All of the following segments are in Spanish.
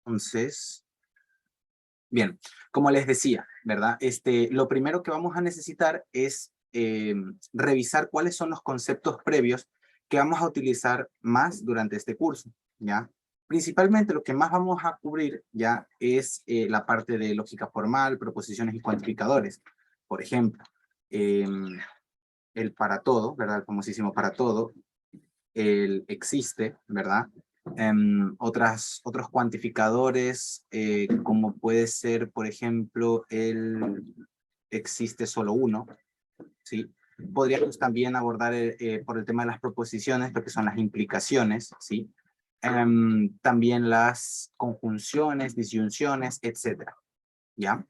Entonces, bien, como les decía, ¿verdad? Lo primero que vamos a necesitar es revisar cuáles son los conceptos previos que vamos a utilizar más durante este curso, ¿ya? Principalmente lo que más vamos a cubrir ya es la parte de lógica formal, proposiciones y cuantificadores. Por ejemplo, el para todo, ¿verdad? El famosísimo para todo, el existe, ¿verdad? Otros cuantificadores, como puede ser, por ejemplo, el existe solo uno, ¿sí? Podríamos también abordar por el tema de las proposiciones, lo que son las implicaciones, ¿sí? También las conjunciones, disyunciones, etcétera, ¿ya?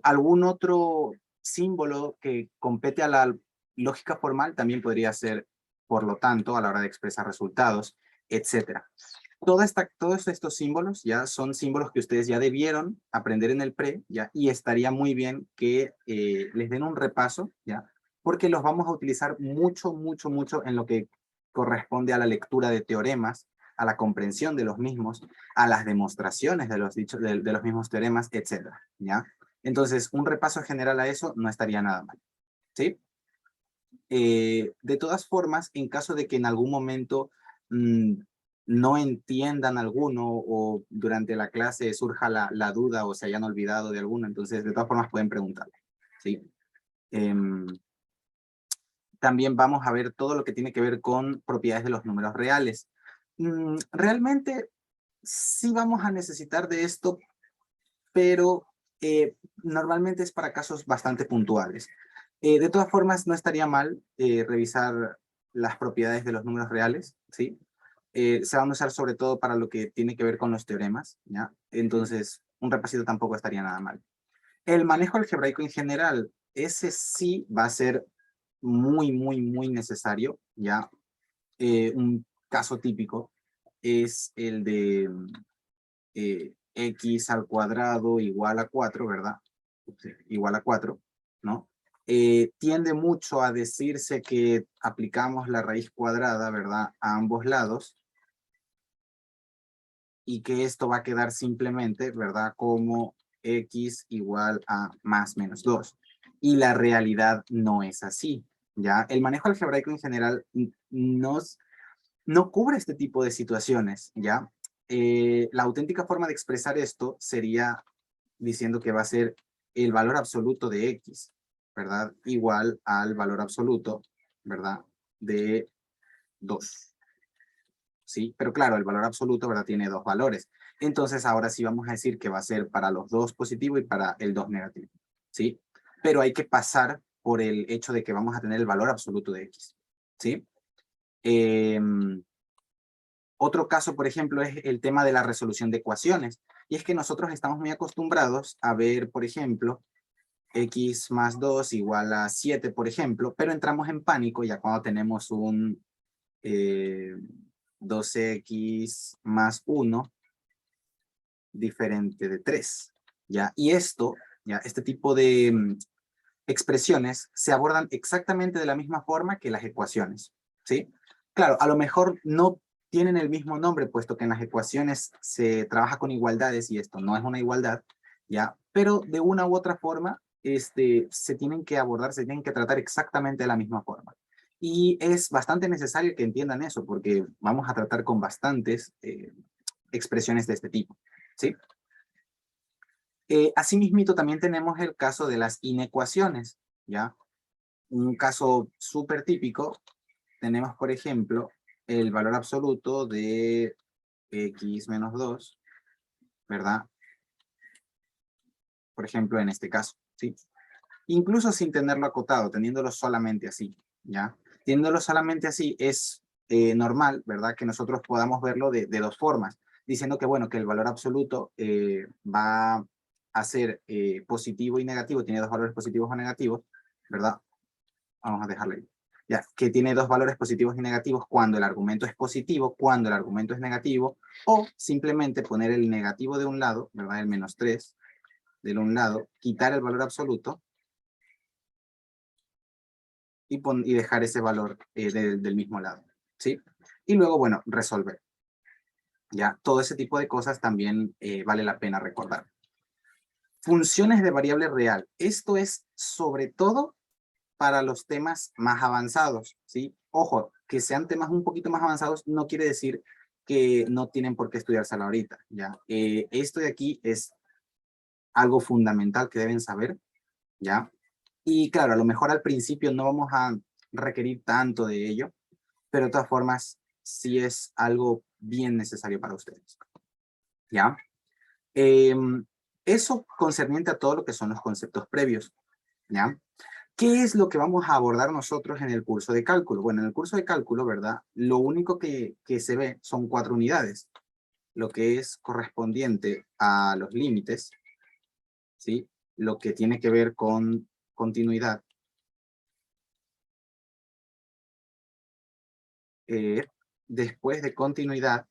Algún otro símbolo que compete a la lógica formal también podría ser, por lo tanto, a la hora de expresar resultados, etcétera. Todos estos símbolos ya son símbolos que ustedes ya debieron aprender en el pre, ya, y estaría muy bien que les den un repaso, ya, porque los vamos a utilizar mucho, mucho, mucho en lo que corresponde a la lectura de teoremas, a la comprensión de los mismos, a las demostraciones de los dichos, de los mismos teoremas, etcétera, ¿ya? Entonces, un repaso general a eso no estaría nada mal, ¿sí? De todas formas, en caso de que en algún momento no entiendan alguno o durante la clase surja la duda o se hayan olvidado de alguno, entonces de todas formas pueden preguntarle, ¿sí? También vamos a ver todo lo que tiene que ver con propiedades de los números reales. Realmente sí vamos a necesitar de esto, pero normalmente es para casos bastante puntuales. De todas formas, no estaría mal revisar las propiedades de los números reales, ¿sí? Se van a usar sobre todo para lo que tiene que ver con los teoremas, ¿ya? Entonces, un repasito tampoco estaría nada mal. El manejo algebraico en general, ese sí va a ser muy, muy, muy necesario, ¿ya? Un caso típico es el de x al cuadrado igual a 4, ¿verdad? Sí, igual a 4, ¿no? Tiende mucho a decirse que aplicamos la raíz cuadrada, ¿verdad? A ambos lados y que esto va a quedar simplemente, ¿verdad? Como x igual a más menos 2. Y la realidad no es así, ¿ya? El manejo algebraico en general no cubre este tipo de situaciones, ¿ya? La auténtica forma de expresar esto sería diciendo que va a ser el valor absoluto de x, ¿verdad? Igual al valor absoluto, ¿verdad? De 2, ¿sí? Pero claro, el valor absoluto, ¿verdad? Tiene dos valores. Entonces ahora sí vamos a decir que va a ser para los dos positivo y para el 2 negativo, ¿sí? Pero hay que pasar por el hecho de que vamos a tener el valor absoluto de x, ¿sí? Otro caso, por ejemplo, es el tema de la resolución de ecuaciones. Y es que nosotros estamos muy acostumbrados a ver, por ejemplo, x más 2 igual a 7, por ejemplo, pero entramos en pánico ya cuando tenemos un 2x más 1 diferente de 3, ¿ya? Y este tipo de expresiones se abordan exactamente de la misma forma que las ecuaciones, ¿sí? Claro, a lo mejor no tienen el mismo nombre, puesto que en las ecuaciones se trabaja con igualdades y esto no es una igualdad, ¿ya? Pero de una u otra forma, se tienen que abordar, se tienen que tratar exactamente de la misma forma. Y es bastante necesario que entiendan eso, porque vamos a tratar con bastantes expresiones de este tipo, ¿sí? Asimismo, también tenemos el caso de las inecuaciones, ¿ya? Un caso súper típico, tenemos, por ejemplo, el valor absoluto de x menos 2, ¿verdad? Por ejemplo, en este caso, ¿sí? Incluso sin tenerlo acotado, teniéndolo solamente así, ¿ya? Teniéndolo solamente así es normal, ¿verdad? Que nosotros podamos verlo de dos formas, diciendo que, bueno, que el valor absoluto va a ser positivo y negativo, tiene dos valores positivos o negativos, ¿verdad? Vamos a dejarlo ahí. Ya, que tiene dos valores positivos y negativos cuando el argumento es positivo, cuando el argumento es negativo, o simplemente poner el negativo de un lado, ¿verdad? El menos 3 de un lado, quitar el valor absoluto y dejar ese valor del mismo lado, ¿sí? Y luego, bueno, resolver. ¿ya? Todo ese tipo de cosas también vale la pena recordar. Funciones de variable real. Esto es sobre todo para los temas más avanzados, ¿sí? Ojo, que sean temas un poquito más avanzados no quiere decir que no tienen por qué estudiársela ahorita, ¿ya? Esto de aquí es algo fundamental que deben saber, ¿ya? Y claro, a lo mejor al principio no vamos a requerir tanto de ello, pero de todas formas sí es algo bien necesario para ustedes, ¿ya? Eso concerniente a todo lo que son los conceptos previos, ¿ya? ¿Qué es lo que vamos a abordar nosotros en el curso de cálculo? Bueno, en el curso de cálculo, ¿verdad? Lo único que se ve son 4 unidades, lo que es correspondiente a los límites, ¿sí? Lo que tiene que ver con continuidad. Después de continuidad,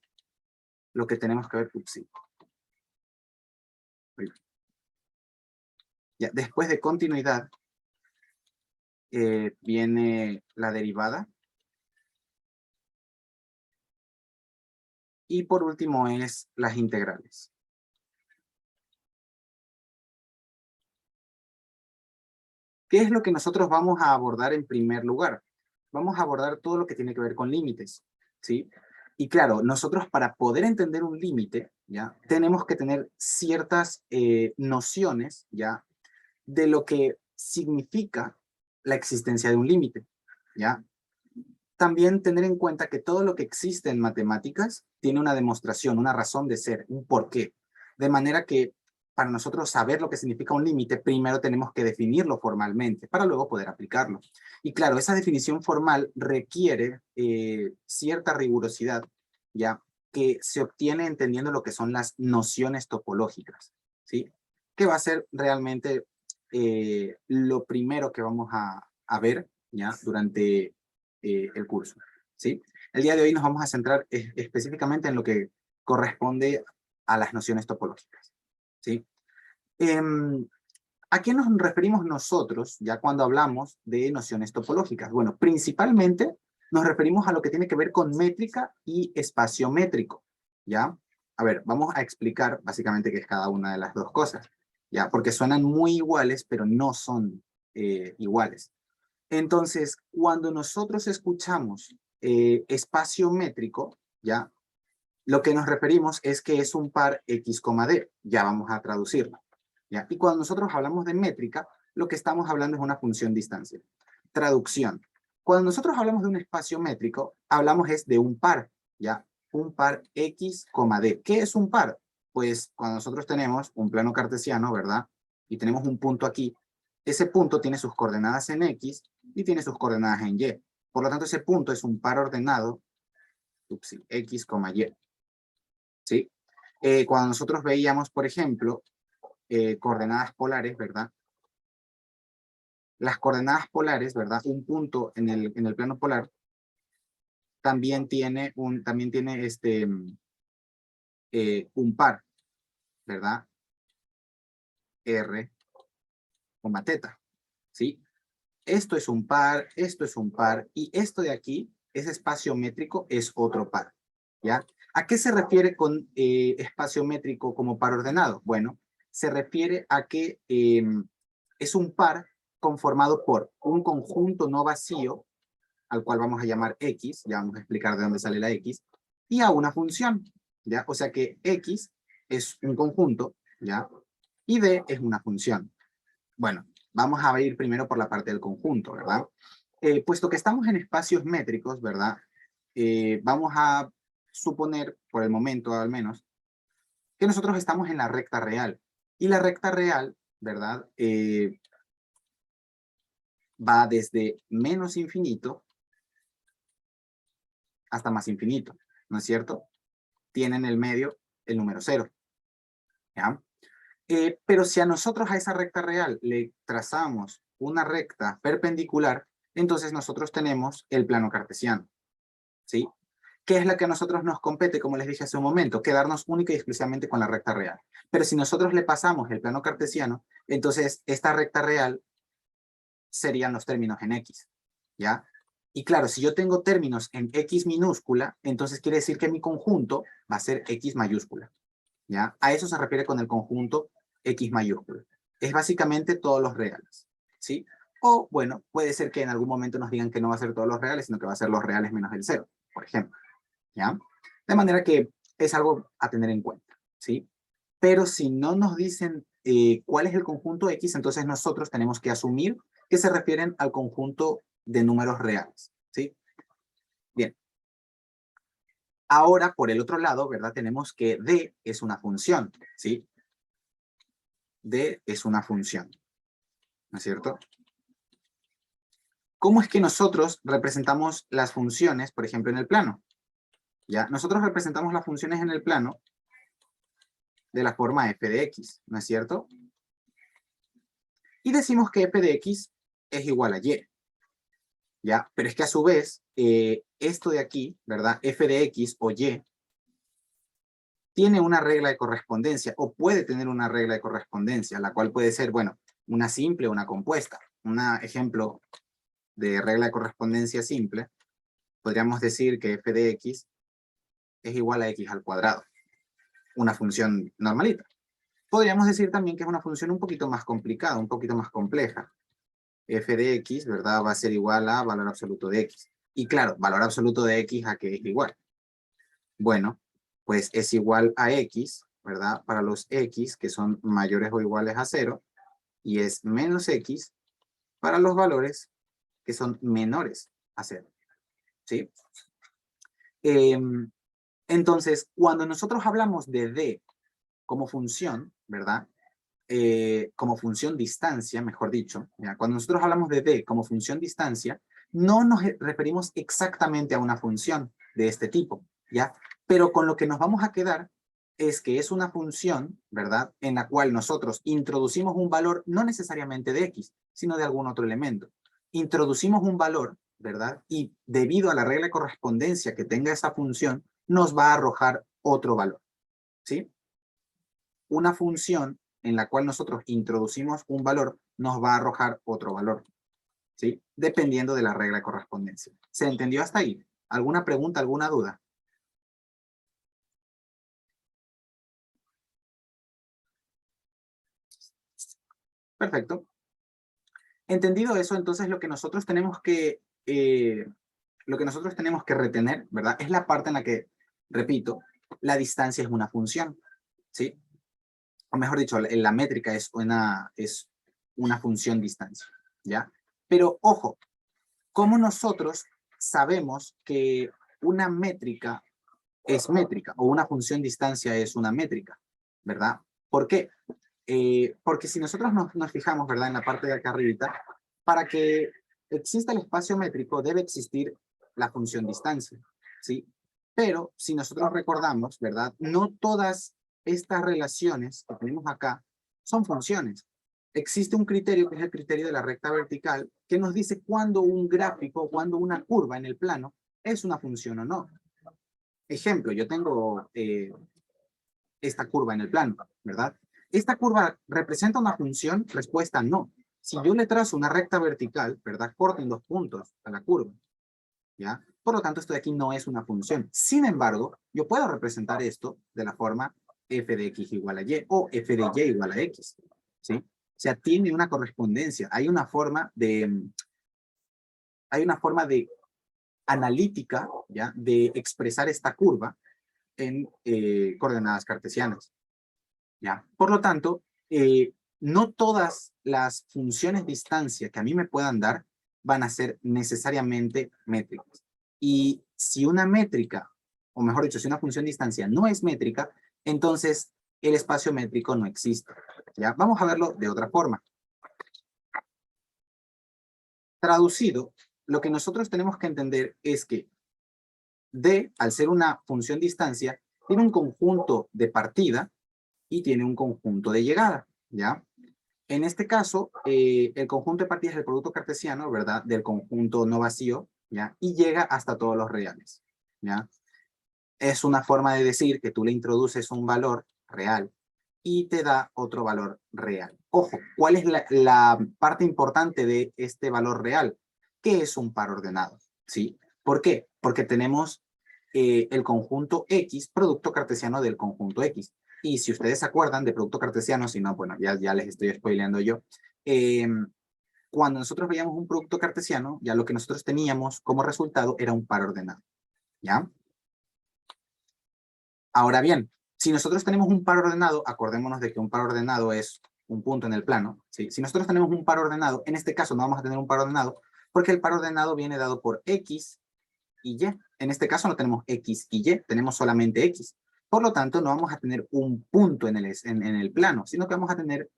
lo que tenemos que ver, sí. Ya, después de continuidad, viene la derivada. Y por último es las integrales. ¿Qué es lo que nosotros vamos a abordar en primer lugar? Vamos a abordar todo lo que tiene que ver con límites, ¿sí? Y claro, nosotros para poder entender un límite, ¿ya? Tenemos que tener ciertas nociones, ¿ya? De lo que significa la existencia de un límite, ¿ya? También tener en cuenta que todo lo que existe en matemáticas tiene una demostración, una razón de ser, un porqué. De manera que para nosotros saber lo que significa un límite, primero tenemos que definirlo formalmente para luego poder aplicarlo. Y claro, esa definición formal requiere cierta rigurosidad, ya que se obtiene entendiendo lo que son las nociones topológicas, ¿sí? Que va a ser realmente lo primero que vamos a ver, ¿ya? Durante el curso, ¿sí? El día de hoy nos vamos a centrar específicamente en lo que corresponde a las nociones topológicas, ¿sí? ¿A qué nos referimos nosotros ya cuando hablamos de nociones topológicas? Bueno, principalmente nos referimos a lo que tiene que ver con métrica y espacio métrico, ¿ya? A ver, vamos a explicar básicamente qué es cada una de las dos cosas, ¿ya? Porque suenan muy iguales, pero no son iguales. Entonces, cuando nosotros escuchamos espacio métrico, ¿ya? Lo que nos referimos es que es un par X, D, ya vamos a traducirlo, ¿ya? Y cuando nosotros hablamos de métrica, lo que estamos hablando es una función distancia. Traducción. Cuando nosotros hablamos de un espacio métrico, hablamos es de un par, ¿ya? Un par X, D. ¿Qué es un par? Pues cuando nosotros tenemos un plano cartesiano, ¿verdad? Y tenemos un punto aquí, ese punto tiene sus coordenadas en X y tiene sus coordenadas en Y. Por lo tanto, ese punto es un par ordenado, X, Y. ¿Sí? Cuando nosotros veíamos, por ejemplo, coordenadas polares, ¿verdad? Las coordenadas polares, ¿verdad? Un punto en el plano polar también tiene un par, ¿verdad? R, teta, ¿sí? Esto es un par, esto es un par, y esto de aquí, ese espacio métrico, es otro par, ¿ya? ¿A qué se refiere con espacio métrico como par ordenado? Bueno, se refiere a que es un par conformado por un conjunto no vacío, al cual vamos a llamar X, ya vamos a explicar de dónde sale la X, y a una función, ¿ya? O sea que X es un conjunto, ¿ya? Y D es una función. Bueno, vamos a ir primero por la parte del conjunto, ¿verdad? Puesto que estamos en espacios métricos, ¿verdad? Vamos a suponer, por el momento al menos, que nosotros estamos en la recta real. Y la recta real, ¿verdad? Va desde menos infinito hasta más infinito, ¿no es cierto? Tiene en el medio el número 0, ¿ya? Pero si a nosotros a esa recta real le trazamos una recta perpendicular, entonces nosotros tenemos el plano cartesiano, ¿sí? ¿Qué es la que a nosotros nos compete, como les dije hace un momento? Quedarnos única y exclusivamente con la recta real. Pero si nosotros le pasamos el plano cartesiano, entonces esta recta real serían los términos en X, ¿ya? Y claro, si yo tengo términos en X minúscula, entonces quiere decir que mi conjunto va a ser X mayúscula, ¿ya? A eso se refiere con el conjunto X mayúscula. Es básicamente todos los reales, ¿sí? O, bueno, puede ser que en algún momento nos digan que no va a ser todos los reales, sino que va a ser los reales menos el cero, por ejemplo, ¿ya? De manera que es algo a tener en cuenta, ¿sí? Pero si no nos dicen cuál es el conjunto X, entonces nosotros tenemos que asumir que se refieren al conjunto de números reales, ¿sí? Bien. Ahora, por el otro lado, ¿verdad? Tenemos que D es una función, ¿sí? D es una función, ¿no es cierto? ¿Cómo es que nosotros representamos las funciones, por ejemplo, en el plano? ¿Ya? Nosotros representamos las funciones en el plano de la forma f de x, ¿no es cierto? Y decimos que f de x es igual a y, ¿ya? Pero es que a su vez, esto de aquí, ¿verdad? F de x o y, tiene una regla de correspondencia, o puede tener una regla de correspondencia, la cual puede ser, bueno, una simple o una compuesta. Un ejemplo de regla de correspondencia simple, podríamos decir que f de x es igual a x al cuadrado, una función normalita. Podríamos decir también que es una función un poquito más complicada, un poquito más compleja. F de x, ¿verdad? Va a ser igual a valor absoluto de x. Y claro, valor absoluto de x a qué es igual. Bueno, pues es igual a x, ¿verdad? Para los x que son mayores o iguales a 0, y es menos x para los valores que son menores a 0, ¿sí? Entonces, cuando nosotros hablamos de d como función, ¿verdad? Como función distancia, mejor dicho, ¿ya? Cuando nosotros hablamos de d como función distancia, no nos referimos exactamente a una función de este tipo, ¿ya? Pero con lo que nos vamos a quedar es que es una función, ¿verdad? En la cual nosotros introducimos un valor no necesariamente de x, sino de algún otro elemento. Introducimos un valor, ¿verdad? Y debido a la regla de correspondencia que tenga esa función, nos va a arrojar otro valor, ¿sí? Una función en la cual nosotros introducimos un valor nos va a arrojar otro valor, ¿sí? Dependiendo de la regla de correspondencia. ¿Se entendió hasta ahí? ¿Alguna pregunta, alguna duda? Perfecto. Entendido eso, entonces lo que nosotros tenemos que retener, ¿verdad? Es la parte en la que, repito, la distancia es una función, ¿sí? O mejor dicho, la métrica es una función distancia, ¿ya? Pero, ojo, ¿cómo nosotros sabemos que una métrica es métrica o una función distancia es una métrica? ¿Verdad? ¿Por qué? Porque si nosotros nos fijamos, ¿verdad? En la parte de acá arriba, para que exista el espacio métrico debe existir la función distancia, ¿sí? Pero si nosotros recordamos, ¿verdad? No todas estas relaciones que tenemos acá son funciones. Existe un criterio que es el criterio de la recta vertical que nos dice cuándo un gráfico, cuándo una curva en el plano es una función o no. Ejemplo, yo tengo esta curva en el plano, ¿verdad? ¿Esta curva representa una función? Respuesta no. Si yo le trazo una recta vertical, ¿verdad? Corto en dos puntos a la curva, ¿ya? Por lo tanto, esto de aquí no es una función. Sin embargo, yo puedo representar esto de la forma f de x igual a y o f de y igual a x, ¿sí? O sea, tiene una correspondencia. Hay una forma de analítica, ¿ya? De expresar esta curva en coordenadas cartesianas, ¿ya? Por lo tanto, no todas las funciones de distancia que a mí me puedan dar van a ser necesariamente métricas. Y si una métrica, o mejor dicho, si una función de distancia no es métrica, entonces el espacio métrico no existe, ¿ya? Vamos a verlo de otra forma. Traducido, lo que nosotros tenemos que entender es que D, al ser una función de distancia, tiene un conjunto de partida y tiene un conjunto de llegada, ¿ya? En este caso, el conjunto de partida es el producto cartesiano, ¿verdad? Del conjunto no vacío, ¿ya? Y llega hasta todos los reales, ¿ya? Es una forma de decir que tú le introduces un valor real y te da otro valor real. Ojo, ¿cuál es la parte importante de este valor real? Que es un par ordenado, ¿sí? ¿Por qué? Porque tenemos el conjunto X, producto cartesiano del conjunto X. Y si ustedes se acuerdan de producto cartesiano, si no, bueno, ya les estoy spoileando yo, cuando nosotros veíamos un producto cartesiano, ya lo que nosotros teníamos como resultado era un par ordenado, ¿ya? Ahora bien, si nosotros tenemos un par ordenado, acordémonos de que un par ordenado es un punto en el plano, ¿sí? Si nosotros tenemos un par ordenado, en este caso no vamos a tener un par ordenado, porque el par ordenado viene dado por X y Y. En este caso no tenemos X y Y, tenemos solamente X. Por lo tanto, no vamos a tener un punto en el plano, sino que vamos a tener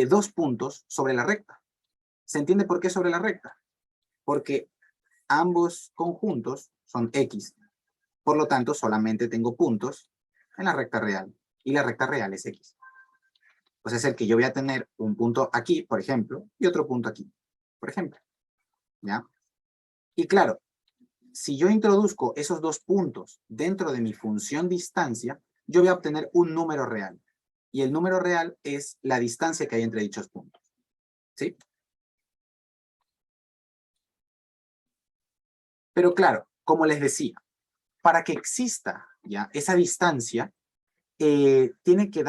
dos puntos sobre la recta. ¿Se entiende por qué sobre la recta? Porque ambos conjuntos son X. Por lo tanto, solamente tengo puntos en la recta real. Y la recta real es X. O sea, es el que yo voy a tener un punto aquí, por ejemplo, y otro punto aquí, por ejemplo. ¿Ya? Y claro, si yo introduzco esos dos puntos dentro de mi función distancia, yo voy a obtener un número real. Y el número real es la distancia que hay entre dichos puntos. ¿Sí? Pero claro, como les decía, para que exista ya esa distancia, tiene que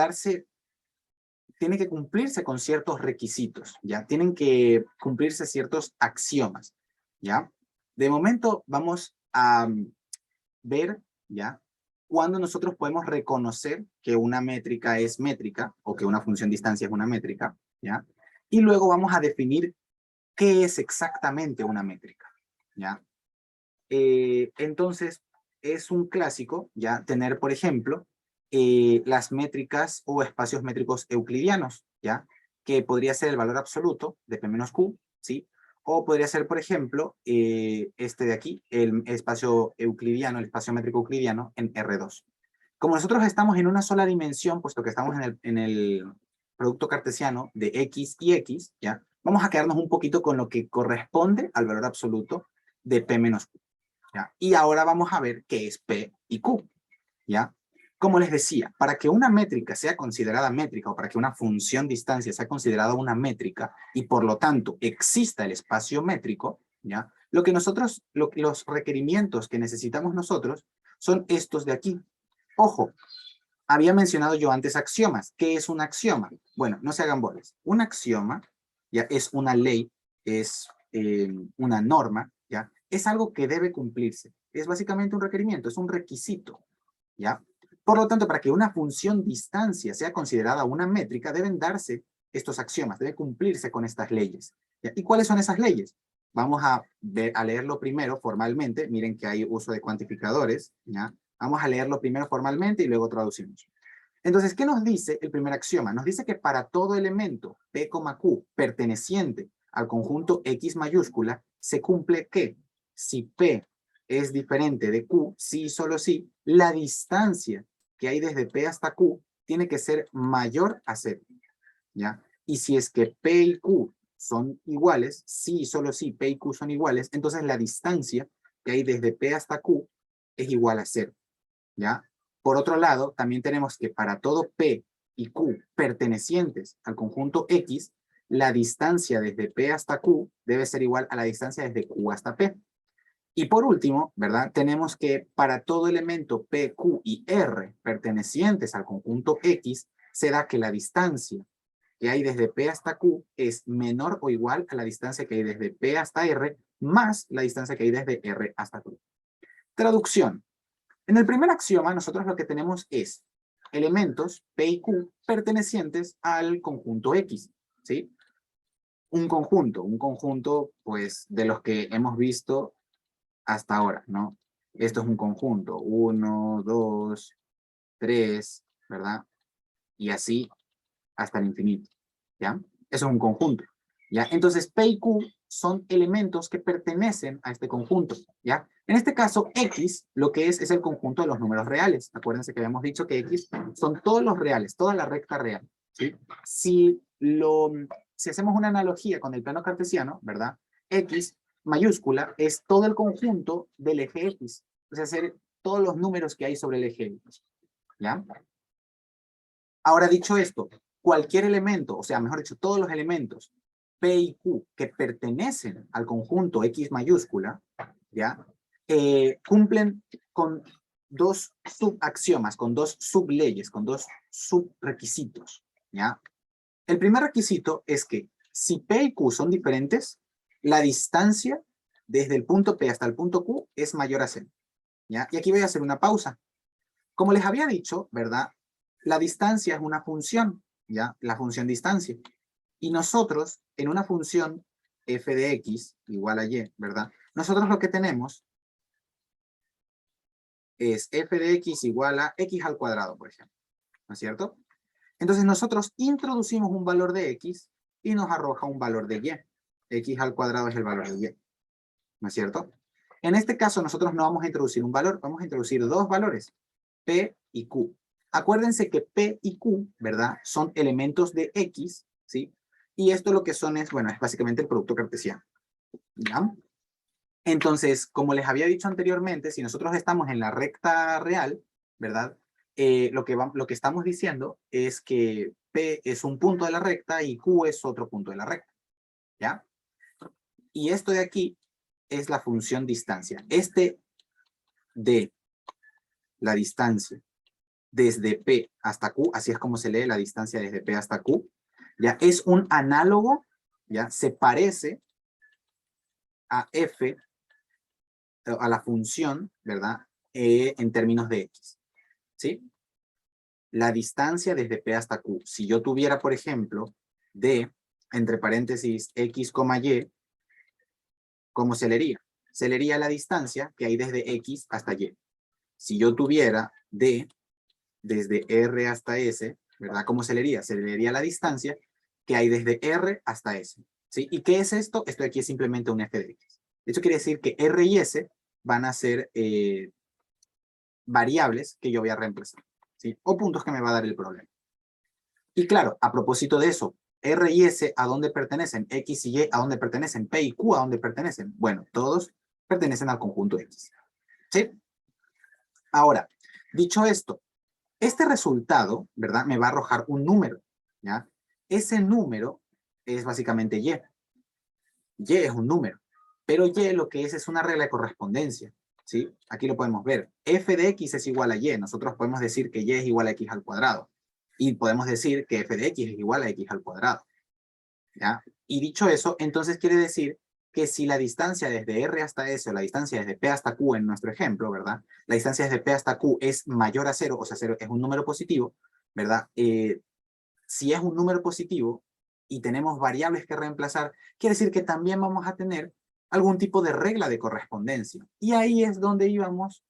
cumplirse con ciertos requisitos, ¿ya? Tienen que cumplirse ciertos axiomas, ¿ya? De momento vamos a ver, ¿ya? Cuando nosotros podemos reconocer que una métrica es métrica o que una función distancia es una métrica, ¿ya? Y luego vamos a definir qué es exactamente una métrica, ¿ya? Entonces, es un clásico, ¿ya? Tener, por ejemplo, las métricas o espacios métricos euclidianos, ¿ya? Que podría ser el valor absoluto de P menos Q, ¿sí? O podría ser, por ejemplo, este de aquí, el espacio euclidiano, el espacio métrico euclidiano en R2. Como nosotros estamos en una sola dimensión, puesto que estamos en el producto cartesiano de X y X, ¿ya? Vamos a quedarnos un poquito con lo que corresponde al valor absoluto de P menos Q. ¿Ya? Y ahora vamos a ver qué es P y Q, ¿ya? Como les decía, para que una métrica sea considerada métrica o para que una función distancia sea considerada una métrica y por lo tanto exista el espacio métrico, ¿ya? Los requerimientos que necesitamos nosotros son estos de aquí. Ojo, había mencionado yo antes axiomas. ¿Qué es un axioma? Bueno, no se hagan bolas. Un axioma ya es una ley, es una norma, ¿ya? Es algo que debe cumplirse. Es básicamente un requerimiento, es un requisito, ¿ya? Por lo tanto, para que una función distancia sea considerada una métrica, deben darse estos axiomas, debe cumplirse con estas leyes, ¿ya? ¿Y cuáles son esas leyes? Vamos a leerlo primero formalmente. Miren que hay uso de cuantificadores, ¿ya? Vamos a leerlo primero formalmente y luego traducimos. Entonces, ¿qué nos dice el primer axioma? Nos dice que para todo elemento P, Q perteneciente al conjunto X mayúscula, se cumple que si P es diferente de Q, sí y solo sí, la distancia que hay desde P hasta Q tiene que ser mayor a 0, ¿ya? Y si es que P y Q son iguales, sí y solo sí, P y Q son iguales, entonces la distancia que hay desde P hasta Q es igual a 0, ¿ya? Por otro lado, también tenemos que para todo P y Q pertenecientes al conjunto X, la distancia desde P hasta Q debe ser igual a la distancia desde Q hasta P. Y por último, ¿verdad? Tenemos que para todo elemento P, Q y R pertenecientes al conjunto X, se da que la distancia que hay desde P hasta Q es menor o igual a la distancia que hay desde P hasta R más la distancia que hay desde R hasta Q. Traducción. En el primer axioma, nosotros lo que tenemos es elementos P y Q pertenecientes al conjunto X, ¿sí? Un conjunto, pues, de los que hemos visto hasta ahora, ¿no? Esto es un conjunto, 1, 2, 3, ¿verdad? Y así hasta el infinito, ¿ya? Eso es un conjunto, ¿ya? Entonces, P y Q son elementos que pertenecen a este conjunto, ¿ya? En este caso, X, lo que es el conjunto de los números reales. Acuérdense que habíamos dicho que X son todos los reales, toda la recta real, ¿sí? Si hacemos una analogía con el plano cartesiano, ¿verdad? X mayúscula es todo el conjunto del eje X, o sea, ser todos los números que hay sobre el eje X, ¿ya? Ahora, dicho esto, cualquier elemento, o sea, mejor dicho, todos los elementos P y Q que pertenecen al conjunto X mayúscula, ¿ya? Cumplen con dos subaxiomas, con dos subleyes, con dos subrequisitos, ¿ya? El primer requisito es que si P y Q son diferentes, la distancia desde el punto P hasta el punto Q es mayor a 0, ¿ya? Y aquí voy a hacer una pausa. Como les había dicho, ¿verdad? La distancia es una función, ¿ya? La función distancia. Y nosotros, en una función f de x igual a y, ¿verdad? Nosotros lo que tenemos es f de x igual a x al cuadrado, por ejemplo, ¿no es cierto? Entonces nosotros introducimos un valor de x y nos arroja un valor de y. X al cuadrado es el valor de y, ¿no es cierto? En este caso nosotros no vamos a introducir un valor, vamos a introducir dos valores, P y Q. Acuérdense que P y Q, ¿verdad? Son elementos de X, ¿sí? Y esto lo que son es, bueno, es básicamente el producto cartesiano, ¿ya? Entonces, como les había dicho anteriormente, si nosotros estamos en la recta real, ¿verdad? Lo que estamos diciendo es que P es un punto de la recta y Q es otro punto de la recta, ¿ya? Y esto de aquí es la función distancia. Este de la distancia desde P hasta Q, así es como se lee la distancia desde P hasta Q, ya es un análogo, ya se parece a F, a la función, ¿verdad? En términos de X, ¿sí? La distancia desde P hasta Q. Si yo tuviera, por ejemplo, D, entre paréntesis, X, Y, ¿cómo se leería? Se leería la distancia que hay desde X hasta Y. Si yo tuviera D, desde R hasta S, ¿verdad? ¿Cómo se leería? Se leería la distancia que hay desde R hasta S, ¿sí? ¿Y qué es esto? Esto de aquí es simplemente un f de x. Eso quiere decir que R y S van a ser variables que yo voy a reemplazar, ¿sí? O puntos que me va a dar el problema. Y claro, a propósito de eso, R y S, ¿a dónde pertenecen? X y Y, ¿a dónde pertenecen? P y Q, ¿a dónde pertenecen? Bueno, todos pertenecen al conjunto X, ¿sí? Ahora, dicho esto, este resultado, ¿verdad? Me va a arrojar un número, ¿ya? Ese número es básicamente Y. Y es un número. Pero Y lo que es una regla de correspondencia, ¿sí? Aquí lo podemos ver. F de X es igual a Y. Nosotros podemos decir que Y es igual a X al cuadrado. Y podemos decir que F de X es igual a X al cuadrado, ¿ya? Y dicho eso, entonces quiere decir que si la distancia desde R hasta S o la distancia desde P hasta Q en nuestro ejemplo, ¿verdad? La distancia desde P hasta Q es mayor a 0, o sea, 0 es un número positivo, ¿verdad? Si es un número positivo y tenemos variables que reemplazar, quiere decir que también vamos a tener algún tipo de regla de correspondencia. Y ahí es donde íbamos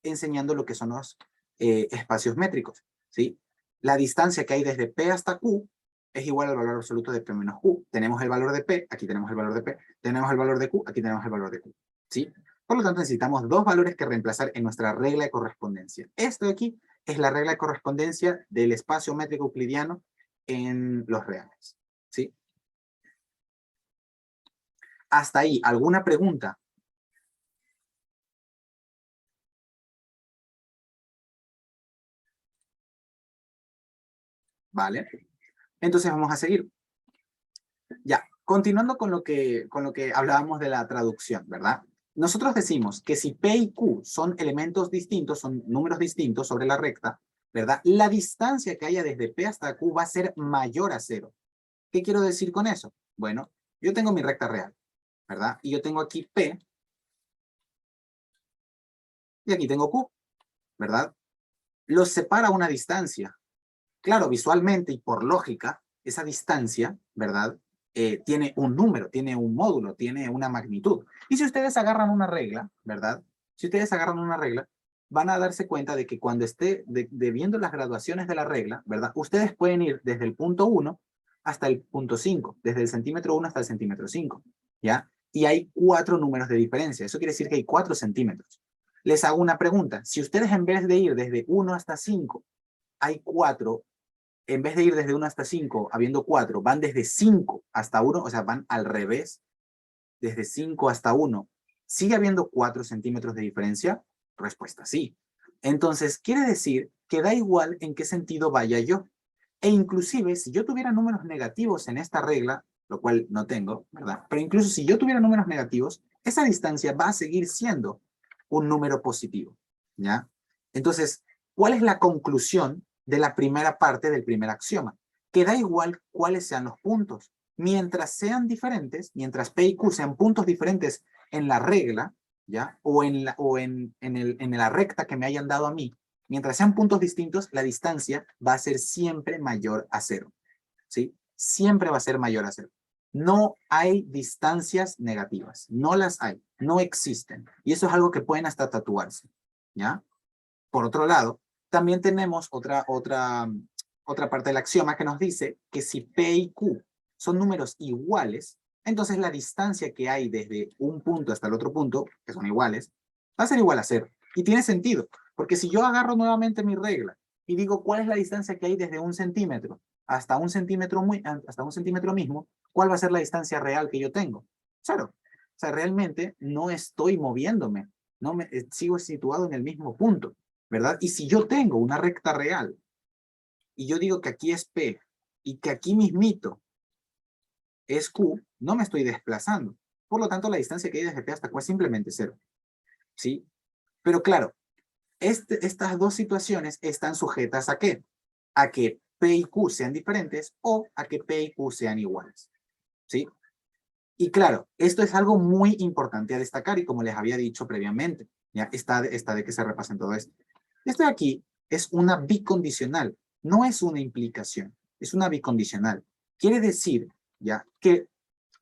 enseñando lo que son los espacios métricos, ¿sí? La distancia que hay desde P hasta Q es igual al valor absoluto de P menos Q. Tenemos el valor de P, aquí tenemos el valor de P, tenemos el valor de Q, aquí tenemos el valor de Q, ¿sí? Por lo tanto, necesitamos dos valores que reemplazar en nuestra regla de correspondencia. Esto de aquí es la regla de correspondencia del espacio métrico euclidiano en los reales, ¿sí? Hasta ahí, ¿alguna pregunta? ¿Vale? Entonces vamos a seguir. Ya, continuando con lo que hablábamos de la traducción, ¿verdad? Nosotros decimos que si P y Q son elementos distintos, son números distintos sobre la recta, ¿verdad? La distancia que haya desde P hasta Q va a ser mayor a 0. ¿Qué quiero decir con eso? Bueno, yo tengo mi recta real, ¿verdad? Y yo tengo aquí P y aquí tengo Q, ¿verdad? Los separa una distancia. Claro, visualmente y por lógica, esa distancia, ¿verdad? Tiene un número, tiene un módulo, tiene una magnitud. Y si ustedes agarran una regla, ¿verdad? Si ustedes agarran una regla, van a darse cuenta de que cuando esté viendo las graduaciones de la regla, ¿verdad? Ustedes pueden ir desde el punto 1 hasta el punto 5, desde el centímetro 1 hasta el centímetro 5, ¿ya? Y hay 4 números de diferencia. Eso quiere decir que hay 4 centímetros. Les hago una pregunta. Si ustedes en vez de ir desde 1 hasta 5, hay 4, en vez de ir desde 1 hasta 5, habiendo 4, van desde 5 hasta 1, o sea, van al revés, desde 5 hasta 1, ¿sigue habiendo 4 centímetros de diferencia? Respuesta sí. Entonces, quiere decir que da igual en qué sentido vaya yo. E inclusive, si yo tuviera números negativos en esta regla, lo cual no tengo, ¿verdad? Pero incluso si yo tuviera números negativos, esa distancia va a seguir siendo un número positivo, ¿ya? Entonces, ¿cuál es la conclusión de la primera parte del primer axioma? Que da igual cuáles sean los puntos. Mientras sean diferentes, mientras P y Q sean puntos diferentes en la regla, ¿ya? O en la recta que me hayan dado a mí, mientras sean puntos distintos, la distancia va a ser siempre mayor a cero, ¿sí? Siempre va a ser mayor a cero. No hay distancias negativas, no las hay, no existen. Y eso es algo que pueden hasta tatuarse, ¿ya? Por otro lado, también tenemos otra parte del axioma que nos dice que si P y Q son números iguales, entonces la distancia que hay desde un punto hasta el otro punto, que son iguales, va a ser igual a cero. Y tiene sentido, porque si yo agarro nuevamente mi regla y digo cuál es la distancia que hay desde 1 centímetro hasta 1 centímetro, hasta 1 centímetro mismo, ¿cuál va a ser la distancia real que yo tengo? Cero. O sea, realmente no estoy moviéndome, sigo situado en el mismo punto, ¿verdad? Y si yo tengo una recta real y yo digo que aquí es P y que aquí mismito es Q, no me estoy desplazando. Por lo tanto, la distancia que hay desde P hasta Q es simplemente cero, ¿sí? Pero claro, estas dos situaciones están sujetas ¿a qué? A que P y Q sean diferentes o a que P y Q sean iguales, ¿sí? Y claro, esto es algo muy importante a destacar y como les había dicho previamente, ya está de que se repasen todo esto. Esto de aquí es una bicondicional, no es una implicación, es una bicondicional. Quiere decir ya que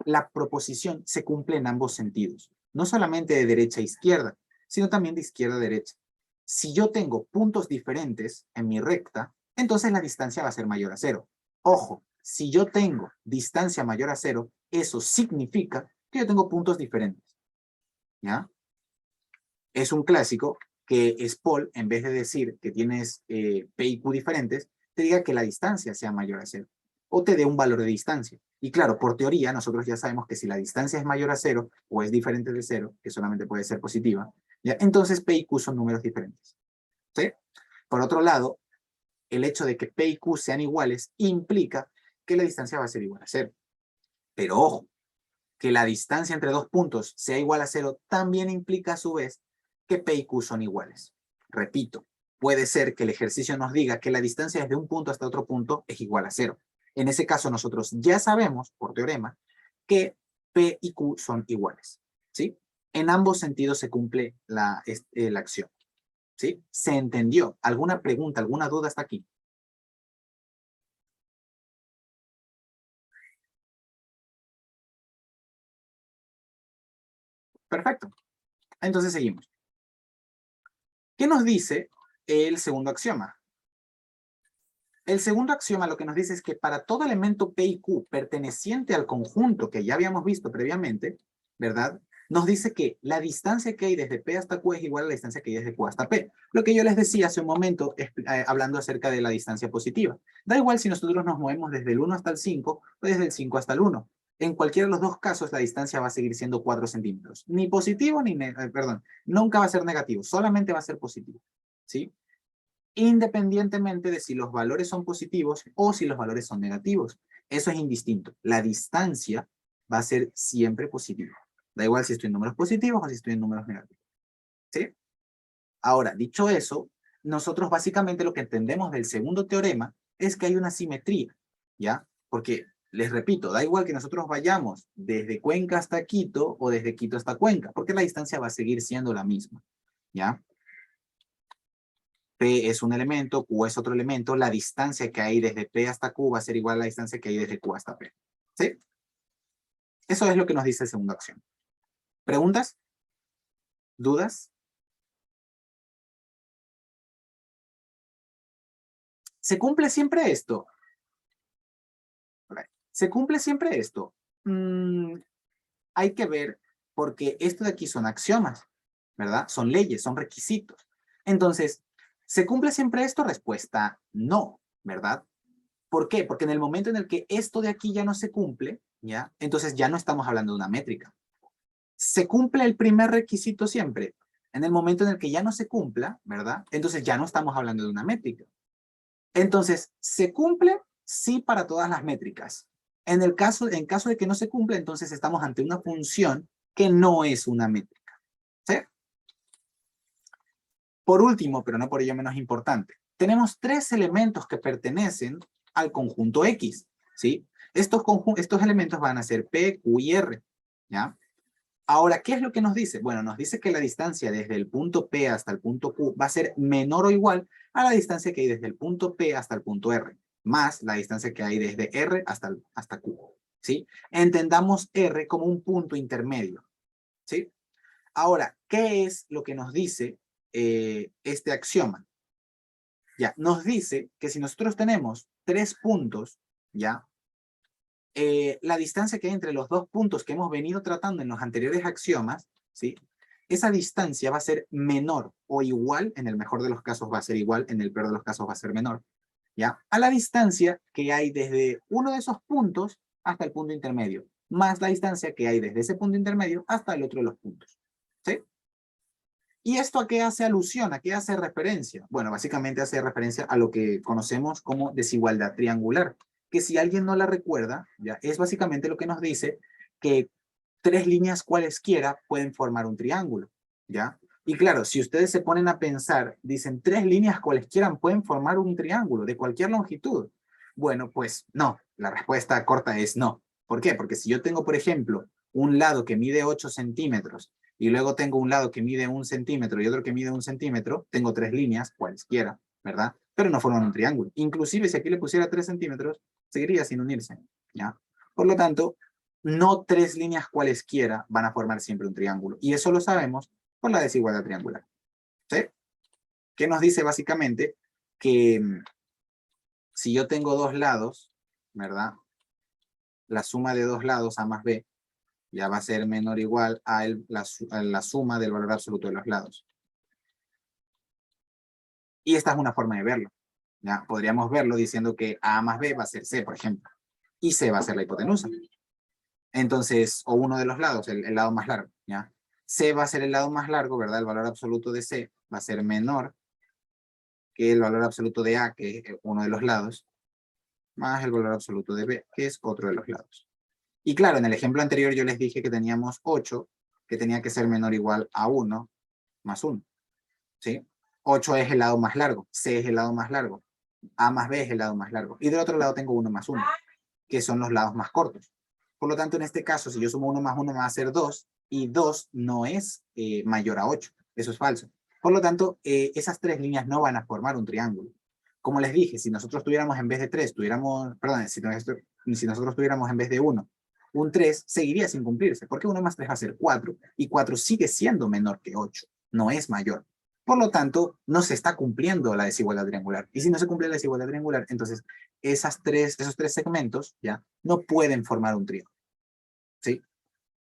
la proposición se cumple en ambos sentidos, no solamente de derecha a izquierda, sino también de izquierda a derecha. Si yo tengo puntos diferentes en mi recta, entonces la distancia va a ser mayor a cero. Ojo, si yo tengo distancia mayor a cero, eso significa que yo tengo puntos diferentes, ¿ya? Es un clásico que Paul, en vez de decir que tienes P y Q diferentes, te diga que la distancia sea mayor a cero, o te dé un valor de distancia. Y claro, por teoría, nosotros ya sabemos que si la distancia es mayor a cero, o es diferente de cero, que solamente puede ser positiva, ¿ya? Entonces P y Q son números diferentes, ¿sí? Por otro lado, el hecho de que P y Q sean iguales implica que la distancia va a ser igual a cero. Pero ojo, que la distancia entre dos puntos sea igual a cero también implica a su vez que P y Q son iguales. Repito, puede ser que el ejercicio nos diga que la distancia desde un punto hasta otro punto es igual a cero. En ese caso nosotros ya sabemos, por teorema, que P y Q son iguales, ¿sí? En ambos sentidos se cumple la acción, ¿sí? ¿Se entendió? ¿Alguna pregunta, alguna duda hasta aquí? Perfecto. Entonces seguimos. ¿Qué nos dice el segundo axioma? El segundo axioma lo que nos dice es que para todo elemento P y Q perteneciente al conjunto que ya habíamos visto previamente, ¿verdad? Nos dice que la distancia que hay desde P hasta Q es igual a la distancia que hay desde Q hasta P. Lo que yo les decía hace un momento, hablando acerca de la distancia positiva. Da igual si nosotros nos movemos desde el 1 hasta el 5 o desde el 5 hasta el 1. En cualquiera de los dos casos, la distancia va a seguir siendo 4 centímetros. Ni positivo, perdón, nunca va a ser negativo, solamente va a ser positivo, ¿sí? Independientemente de si los valores son positivos o si los valores son negativos. Eso es indistinto. La distancia va a ser siempre positiva. Da igual si estoy en números positivos o si estoy en números negativos. ¿Sí? Ahora, dicho eso, nosotros básicamente lo que entendemos del segundo teorema es que hay una simetría, ¿ya? Porque, les repito, da igual que nosotros vayamos desde Cuenca hasta Quito o desde Quito hasta Cuenca, porque la distancia va a seguir siendo la misma, ¿ya? P es un elemento, Q es otro elemento, la distancia que hay desde P hasta Q va a ser igual a la distancia que hay desde Q hasta P. ¿Sí? Eso es lo que nos dice el segundo acción. ¿Preguntas? ¿Dudas? ¿Se cumple siempre esto? ¿Se cumple siempre esto? Hay que ver, porque esto de aquí son axiomas, ¿verdad? Son leyes, son requisitos. Entonces, ¿se cumple siempre esto? Respuesta, no, ¿verdad? ¿Por qué? Porque en el momento en el que esto de aquí ya no se cumple, ¿ya? Entonces ya no estamos hablando de una métrica. ¿Se cumple el primer requisito siempre? En el momento en el que ya no se cumpla, ¿verdad? Entonces ya no estamos hablando de una métrica. Entonces, ¿se cumple? Sí para todas las métricas. En caso de que no se cumpla, entonces estamos ante una función que no es una métrica. ¿Sí? Por último, pero no por ello menos importante, tenemos tres elementos que pertenecen al conjunto X, ¿sí? Estos elementos van a ser P, Q y R, ¿ya? Ahora, ¿qué es lo que nos dice? Bueno, nos dice que la distancia desde el punto P hasta el punto Q va a ser menor o igual a la distancia que hay desde el punto P hasta el punto R, más la distancia que hay desde R hasta Q, ¿sí? Entendamos R como un punto intermedio, ¿sí? Ahora, ¿qué es lo que nos dice este axioma? Ya, nos dice que si nosotros tenemos tres puntos, ya, la distancia que hay entre los dos puntos que hemos venido tratando en los anteriores axiomas, ¿sí? Esa distancia va a ser menor o igual, en el mejor de los casos va a ser igual, en el peor de los casos va a ser menor, ¿ya? A la distancia que hay desde uno de esos puntos hasta el punto intermedio, más la distancia que hay desde ese punto intermedio hasta el otro de los puntos, ¿sí? ¿Y esto a qué hace alusión? ¿A qué hace referencia? Bueno, básicamente hace referencia a lo que conocemos como desigualdad triangular, que si alguien no la recuerda, ya es básicamente lo que nos dice que tres líneas cualesquiera pueden formar un triángulo, ¿ya? Y claro, si ustedes se ponen a pensar, dicen tres líneas cualesquiera pueden formar un triángulo de cualquier longitud. Bueno, pues no, la respuesta corta es no. ¿Por qué? Porque si yo tengo, por ejemplo, un lado que mide 8 centímetros y luego tengo un lado que mide 1 centímetro y otro que mide 1 centímetro, tengo tres líneas, cualesquiera, ¿verdad? Pero no forman un triángulo. Inclusive si aquí le pusiera 3 centímetros, seguiría sin unirse, ¿ya? Por lo tanto, no tres líneas cualesquiera van a formar siempre un triángulo. Y eso lo sabemos por la desigualdad triangular, ¿sí? ¿Qué nos dice básicamente? Que si yo tengo dos lados, ¿verdad? La suma de dos lados, A más B, ya va a ser menor o igual a la suma del valor absoluto de los lados. Y esta es una forma de verlo. ¿Ya? Podríamos verlo diciendo que A más B va a ser C, por ejemplo. Y C va a ser la hipotenusa. Entonces, o uno de los lados, el lado más largo. ¿Ya? C va a ser el lado más largo, ¿verdad? El valor absoluto de C va a ser menor que el valor absoluto de A, que es uno de los lados, más el valor absoluto de B, que es otro de los lados. Y claro, en el ejemplo anterior yo les dije que teníamos 8, que tenía que ser menor o igual a 1 más 1. ¿Sí? 8 es el lado más largo, C es el lado más largo, A más B es el lado más largo. Y del otro lado tengo 1 más 1, que son los lados más cortos. Por lo tanto, en este caso, si yo sumo 1 más 1 me va a ser 2, y 2 no es mayor a 8. Eso es falso. Por lo tanto, esas tres líneas no van a formar un triángulo. Como les dije, si nosotros tuviéramos en vez de 3, si nosotros tuviéramos en vez de 1, un 3 seguiría sin cumplirse, porque 1 más 3 va a ser 4, y 4 sigue siendo menor que 8, no es mayor. Por lo tanto, no se está cumpliendo la desigualdad triangular. Y si no se cumple la desigualdad triangular, entonces esos tres segmentos ya no pueden formar un triángulo. ¿Sí?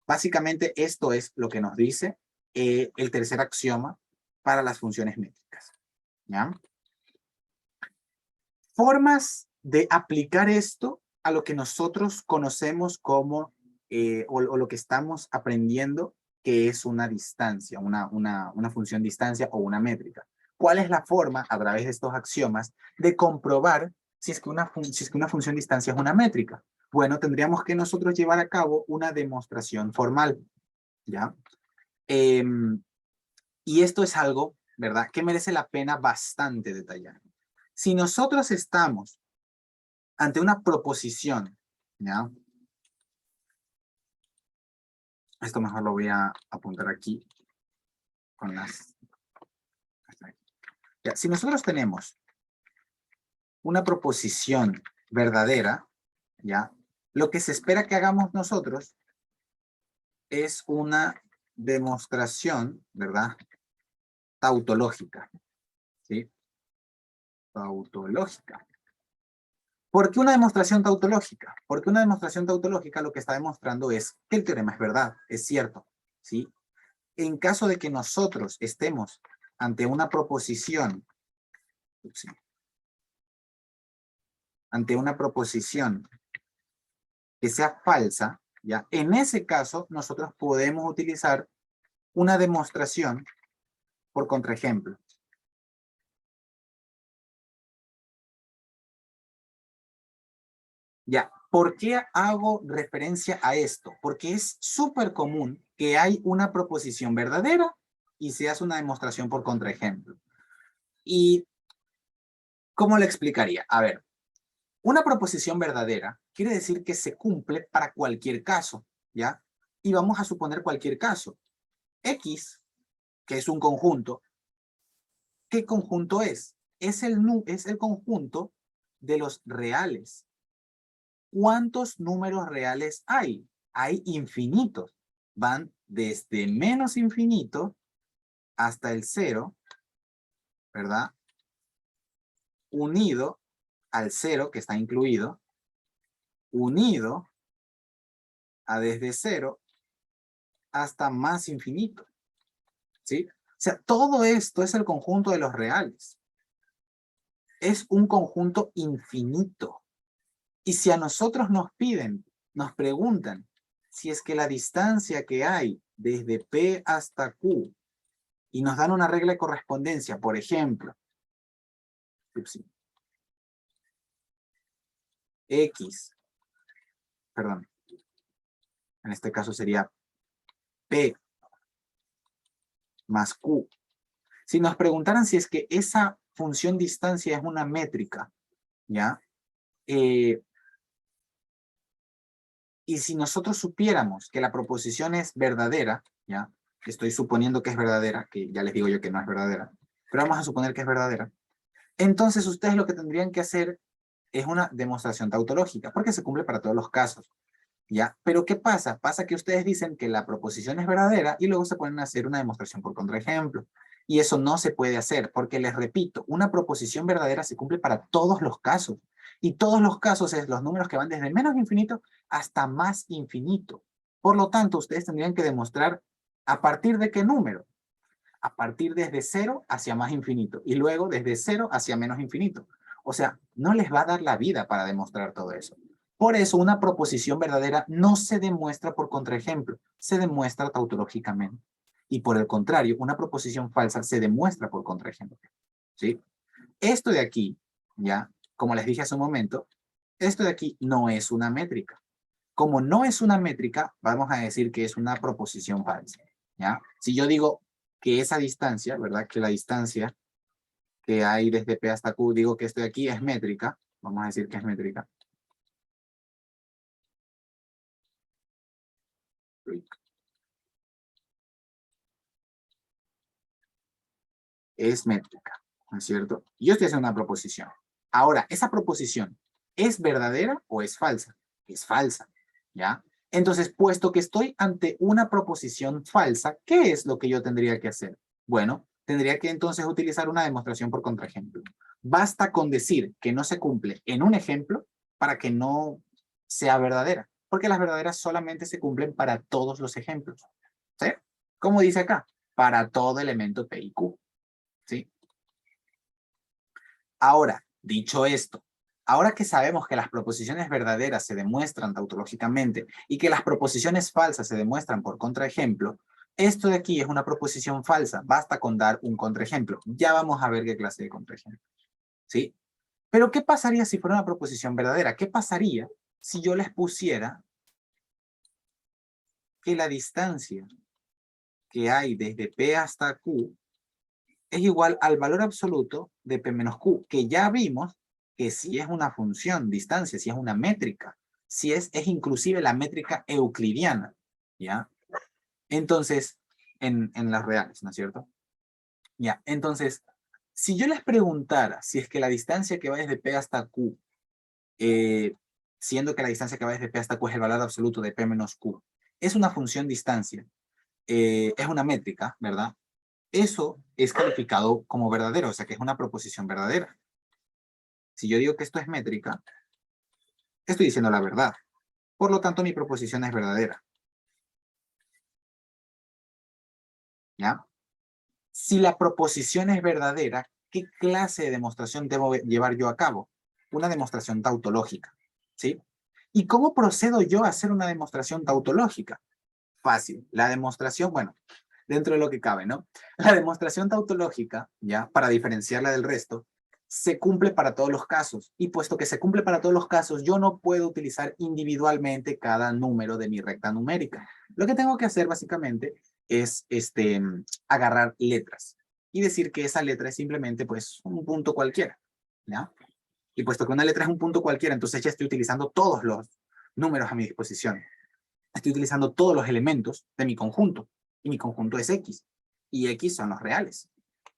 Básicamente esto es lo que nos dice el tercer axioma para las funciones métricas. ¿Ya? Formas de aplicar esto a lo que nosotros conocemos como, o lo que estamos aprendiendo, que es una distancia, una función distancia o una métrica. ¿Cuál es la forma, a través de estos axiomas, de comprobar si es que una función distancia es una métrica? Bueno, tendríamos que nosotros llevar a cabo una demostración formal, ¿ya? Y esto es algo, ¿verdad?, que merece la pena bastante detallar. Si nosotros estamos ante una proposición, ¿ya? Esto mejor lo voy a apuntar aquí con las... Ya, si nosotros tenemos una proposición verdadera, ¿ya? Lo que se espera que hagamos nosotros es una demostración, ¿verdad?, tautológica, ¿sí? Tautológica. ¿Por qué una demostración tautológica? Porque una demostración tautológica lo que está demostrando es que el teorema es verdad, es cierto, ¿sí? En caso de que nosotros estemos ante una proposición, ¿sí?, ante una proposición que sea falsa, ¿ya? En ese caso, nosotros podemos utilizar una demostración por contraejemplo. Ya, ¿por qué hago referencia a esto? Porque es súper común que hay una proposición verdadera y se hace una demostración por contraejemplo. ¿Y cómo le explicaría? A ver, una proposición verdadera quiere decir que se cumple para cualquier caso, ¿ya? Y vamos a suponer cualquier caso. X, que es un conjunto, ¿qué conjunto es? Es el conjunto de los reales. ¿Cuántos números reales hay? Hay infinitos. Van desde menos infinito hasta el 0, ¿verdad? Unido al 0, que está incluido, unido a desde 0 hasta más infinito, ¿sí? O sea, todo esto es el conjunto de los reales. Es un conjunto infinito. Y si a nosotros nos piden, nos preguntan, si es que la distancia que hay desde P hasta Q, y nos dan una regla de correspondencia, por ejemplo, X, perdón, en este caso sería P más Q. Si nos preguntaran si es que esa función distancia es una métrica, ¿ya? Y si nosotros supiéramos que la proposición es verdadera, ¿ya? Estoy suponiendo que es verdadera, que ya les digo yo que no es verdadera, pero vamos a suponer que es verdadera. Entonces ustedes lo que tendrían que hacer es una demostración tautológica, porque se cumple para todos los casos, ¿ya? Pero ¿qué pasa? Pasa que ustedes dicen que la proposición es verdadera y luego se ponen a hacer una demostración por contraejemplo. Y eso no se puede hacer, porque les repito, una proposición verdadera se cumple para todos los casos. Y todos los casos es los números que van desde menos infinito hasta más infinito. Por lo tanto, ustedes tendrían que demostrar a partir de qué número. A partir desde 0 hacia más infinito. Y luego desde 0 hacia menos infinito. O sea, no les va a dar la vida para demostrar todo eso. Por eso una proposición verdadera no se demuestra por contraejemplo, se demuestra tautológicamente. Y por el contrario, una proposición falsa se demuestra por contraejemplo. ¿Sí? Esto de aquí, ya, como les dije hace un momento, esto de aquí no es una métrica. Como no es una métrica, vamos a decir que es una proposición falsa. ¿Ya? Si yo digo que esa distancia, ¿verdad? Que la distancia que hay desde P hasta Q, digo que esto de aquí es métrica, vamos a decir que es métrica. Es métrica, ¿no es cierto? Yo estoy haciendo una proposición. Ahora, ¿esa proposición es verdadera o es falsa? Es falsa, ¿ya? Entonces, puesto que estoy ante una proposición falsa, ¿qué es lo que yo tendría que hacer? Bueno, tendría que entonces utilizar una demostración por contraejemplo. Basta con decir que no se cumple en un ejemplo para que no sea verdadera, porque las verdaderas solamente se cumplen para todos los ejemplos, ¿sí? Como dice acá, para todo elemento P y Q. ¿Sí? Ahora, dicho esto, ahora que sabemos que las proposiciones verdaderas se demuestran tautológicamente y que las proposiciones falsas se demuestran por contraejemplo, esto de aquí es una proposición falsa, basta con dar un contraejemplo. Ya vamos a ver qué clase de contraejemplo. ¿Sí? Pero ¿qué pasaría si fuera una proposición verdadera? ¿Qué pasaría si yo les pusiera que la distancia que hay desde P hasta Q es igual al valor absoluto de P menos Q, que ya vimos que si es una función, distancia, si es una métrica, si es inclusive la métrica euclidiana, ¿ya? Entonces, en las reales, ¿no es cierto? Ya, entonces, si yo les preguntara si es que la distancia que va desde P hasta Q, siendo que la distancia que va desde P hasta Q es el valor absoluto de P menos Q, es una función distancia, es una métrica, ¿verdad? Eso es calificado como verdadero, o sea que es una proposición verdadera. Si yo digo que esto es métrica, estoy diciendo la verdad. Por lo tanto, mi proposición es verdadera. ¿Ya? Si la proposición es verdadera, ¿qué clase de demostración debo llevar yo a cabo? Una demostración tautológica. ¿Sí? ¿Y cómo procedo yo a hacer una demostración tautológica? Fácil. La demostración, bueno, dentro de lo que cabe, ¿no? La demostración tautológica, ya, para diferenciarla del resto, se cumple para todos los casos. Y puesto que se cumple para todos los casos, yo no puedo utilizar individualmente cada número de mi recta numérica. Lo que tengo que hacer básicamente es agarrar letras y decir que esa letra es simplemente pues un punto cualquiera, ¿ya? Y puesto que una letra es un punto cualquiera, entonces ya estoy utilizando todos los números a mi disposición. Estoy utilizando todos los elementos de mi conjunto. Y mi conjunto es X. Y X son los reales,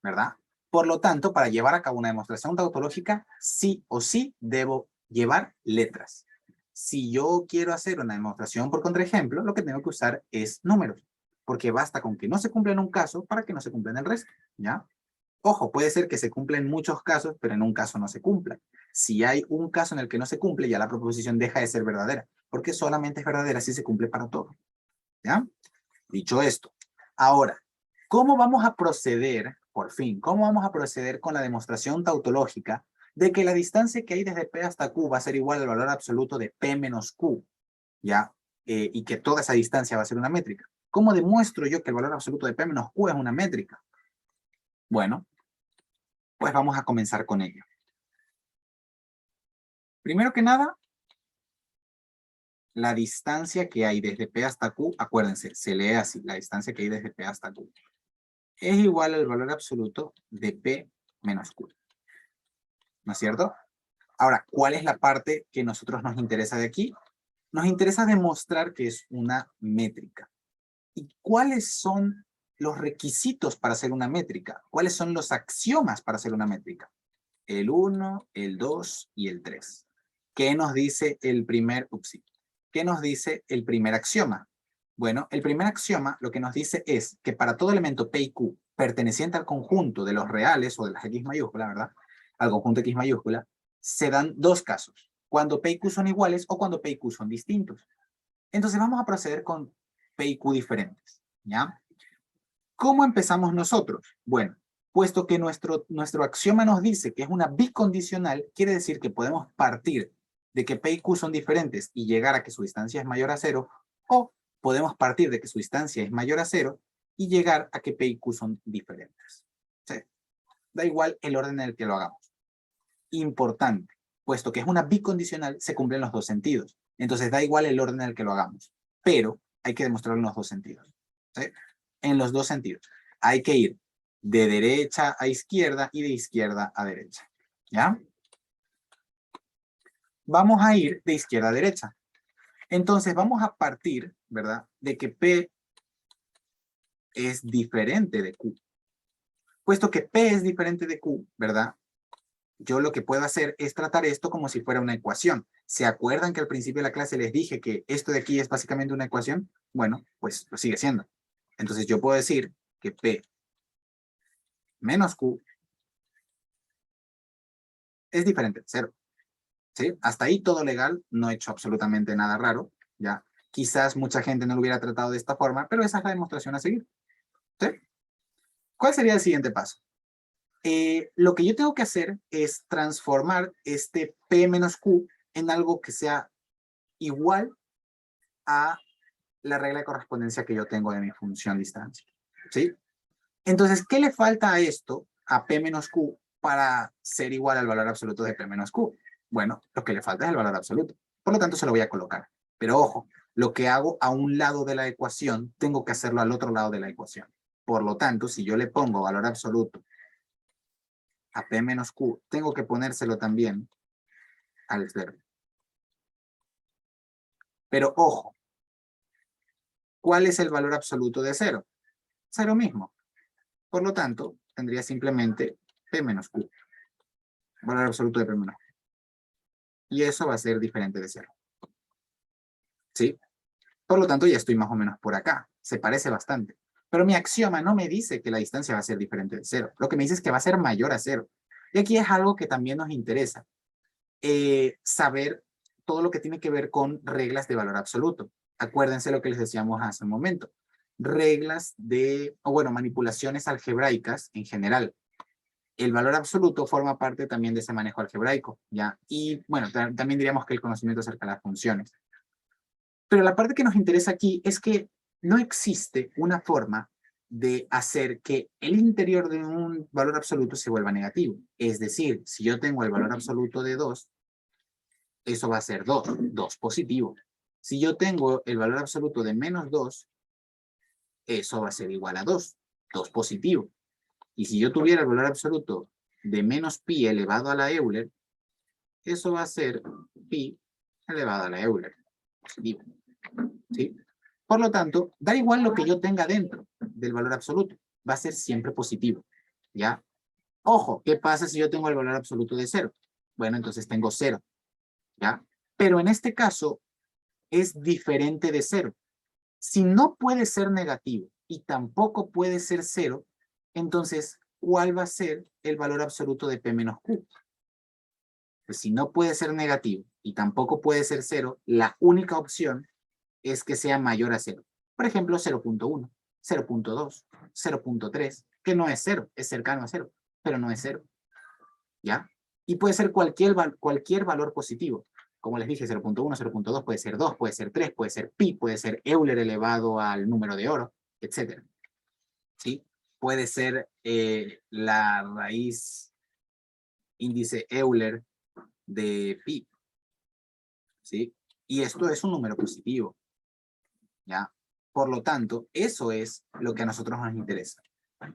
¿verdad? Por lo tanto, para llevar a cabo una demostración tautológica, sí o sí debo llevar letras. Si yo quiero hacer una demostración por contraejemplo, lo que tengo que usar es números. Porque basta con que no se cumpla en un caso para que no se cumpla en el resto, ¿ya? Ojo, puede ser que se cumpla en muchos casos, pero en un caso no se cumpla. Si hay un caso en el que no se cumple, ya la proposición deja de ser verdadera, porque solamente es verdadera si se cumple para todo. ¿Ya? Dicho esto, ahora, ¿cómo vamos a proceder, por fin, cómo vamos a proceder con la demostración tautológica de que la distancia que hay desde P hasta Q va a ser igual al valor absoluto de P menos Q, ¿ya? Y que toda esa distancia va a ser una métrica? ¿Cómo demuestro yo que el valor absoluto de P menos Q es una métrica? Bueno, pues vamos a comenzar con ello. Primero que nada, la distancia que hay desde P hasta Q, acuérdense, se lee así, la distancia que hay desde P hasta Q, es igual al valor absoluto de P menos Q. ¿No es cierto? Ahora, ¿cuál es la parte que a nosotros nos interesa de aquí? Nos interesa demostrar que es una métrica. ¿Y cuáles son los requisitos para hacer una métrica? ¿Cuáles son los axiomas para hacer una métrica? El 1, el 2 y el 3. ¿Qué nos dice el primer, ¿qué nos dice el primer axioma? Bueno, el primer axioma lo que nos dice es que para todo elemento P y Q perteneciente al conjunto de los reales o de las X mayúsculas, ¿verdad? Al conjunto X mayúscula, se dan dos casos, cuando P y Q son iguales o cuando P y Q son distintos. Entonces vamos a proceder con P y Q diferentes, ¿ya? ¿Cómo empezamos nosotros? Bueno, puesto que nuestro axioma nos dice que es una bicondicional, quiere decir que podemos partir de que P y Q son diferentes y llegar a que su distancia es mayor a 0, o podemos partir de que su distancia es mayor a 0 y llegar a que P y Q son diferentes. ¿Sí? Da igual el orden en el que lo hagamos. Importante, puesto que es una bicondicional, se cumplen los dos sentidos. Entonces da igual el orden en el que lo hagamos, pero hay que demostrarlo en los dos sentidos. ¿Sí? En los dos sentidos. Hay que ir de derecha a izquierda y de izquierda a derecha. ¿Ya? Vamos a ir de izquierda a derecha. Entonces vamos a partir, ¿verdad? De que P es diferente de Q. Puesto que P es diferente de Q, ¿verdad? Yo lo que puedo hacer es tratar esto como si fuera una ecuación. ¿Se acuerdan que al principio de la clase les dije que esto de aquí es básicamente una ecuación? Bueno, pues lo sigue siendo. Entonces yo puedo decir que P menos Q es diferente de 0. ¿Sí? Hasta ahí todo legal, no he hecho absolutamente nada raro, ¿ya? Quizás mucha gente no lo hubiera tratado de esta forma, pero esa es la demostración a seguir. ¿Sí? ¿Cuál sería el siguiente paso? Lo que yo tengo que hacer es transformar este P menos Q en algo que sea igual a la regla de correspondencia que yo tengo de mi función distancia. ¿Sí? Entonces, ¿qué le falta a esto, a P menos Q, para ser igual al valor absoluto de P menos Q? Bueno, lo que le falta es el valor absoluto. Por lo tanto, se lo voy a colocar. Pero ojo, lo que hago a un lado de la ecuación, tengo que hacerlo al otro lado de la ecuación. Por lo tanto, si yo le pongo valor absoluto a P menos Q, tengo que ponérselo también al 0. Pero ojo, ¿cuál es el valor absoluto de 0? 0 mismo. Por lo tanto, tendría simplemente P menos Q. Valor absoluto de P menos Q. Y eso va a ser diferente de 0. ¿Sí? Por lo tanto, ya estoy más o menos por acá. Se parece bastante. Pero mi axioma no me dice que la distancia va a ser diferente de 0. Lo que me dice es que va a ser mayor a 0. Y aquí es algo que también nos interesa. Saber todo lo que tiene que ver con reglas de valor absoluto. Acuérdense lo que les decíamos hace un momento. Reglas de, o bueno, manipulaciones algebraicas en general. El valor absoluto forma parte también de ese manejo algebraico, ¿ya? Y bueno, también diríamos que el conocimiento acerca de las funciones. Pero la parte que nos interesa aquí es que no existe una forma de hacer que el interior de un valor absoluto se vuelva negativo. Es decir, si yo tengo el valor absoluto de 2, eso va a ser 2 positivo. Si yo tengo el valor absoluto de menos 2, eso va a ser igual a 2. 2 positivo. Y si yo tuviera el valor absoluto de menos pi elevado a la Euler, eso va a ser pi elevado a la Euler. Positivo. ¿Sí? Por lo tanto, da igual lo que yo tenga dentro del valor absoluto. Va a ser siempre positivo. ¿Ya? Ojo, ¿qué pasa si yo tengo el valor absoluto de 0? Bueno, entonces tengo 0. ¿Ya? Pero en este caso es diferente de 0. Si no puede ser negativo y tampoco puede ser 0, entonces, ¿cuál va a ser el valor absoluto de P menos Q? Pues si no puede ser negativo y tampoco puede ser 0, la única opción es que sea mayor a 0. Por ejemplo, 0.1, 0.2, 0.3, que no es 0, es cercano a 0, pero no es 0. ¿Ya? Y puede ser cualquier valor positivo. Como les dije, 0.1, 0.2, puede ser 2, puede ser 3, puede ser pi, puede ser Euler elevado al número de oro, etc. ¿Sí? Puede ser la raíz índice Euler de pi. ¿Sí? Y esto es un número positivo. ¿Ya? Por lo tanto, eso es lo que a nosotros nos interesa.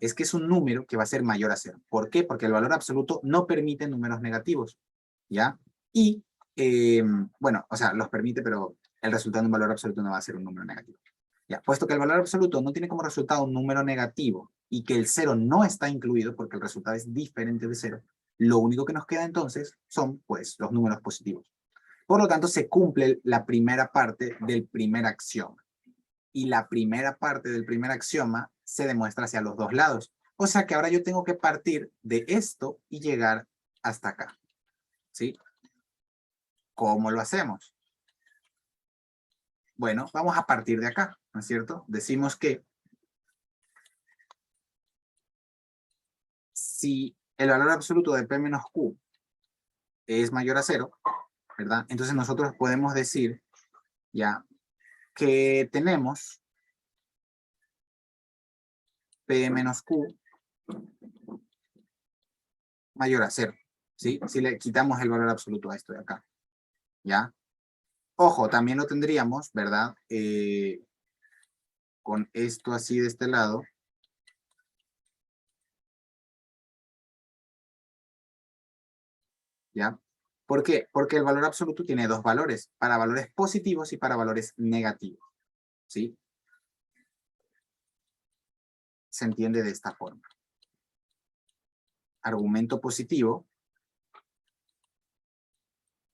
Es que es un número que va a ser mayor a 0. ¿Por qué? Porque el valor absoluto no permite números negativos. ¿Ya? Y, bueno, o sea, los permite, pero el resultado de un valor absoluto no va a ser un número negativo. ¿Ya? Puesto que el valor absoluto no tiene como resultado un número negativo y que el 0 no está incluido porque el resultado es diferente de 0, lo único que nos queda entonces son, pues, los números positivos. Por lo tanto, se cumple la primera parte del primer axioma. Y la primera parte del primer axioma se demuestra hacia los dos lados. O sea que ahora yo tengo que partir de esto y llegar hasta acá. ¿Sí? ¿Cómo lo hacemos? Bueno, vamos a partir de acá, ¿no es cierto? Decimos que si el valor absoluto de P menos Q es mayor a 0, ¿verdad? Entonces nosotros podemos decir ya que tenemos P menos Q mayor a 0, ¿sí? Si le quitamos el valor absoluto a esto de acá, ¿ya? Ojo, también lo tendríamos, ¿verdad? Con esto así de este lado. ¿Ya? ¿Por qué? Porque el valor absoluto tiene dos valores, para valores positivos y para valores negativos. ¿Sí? Se entiende de esta forma. Argumento positivo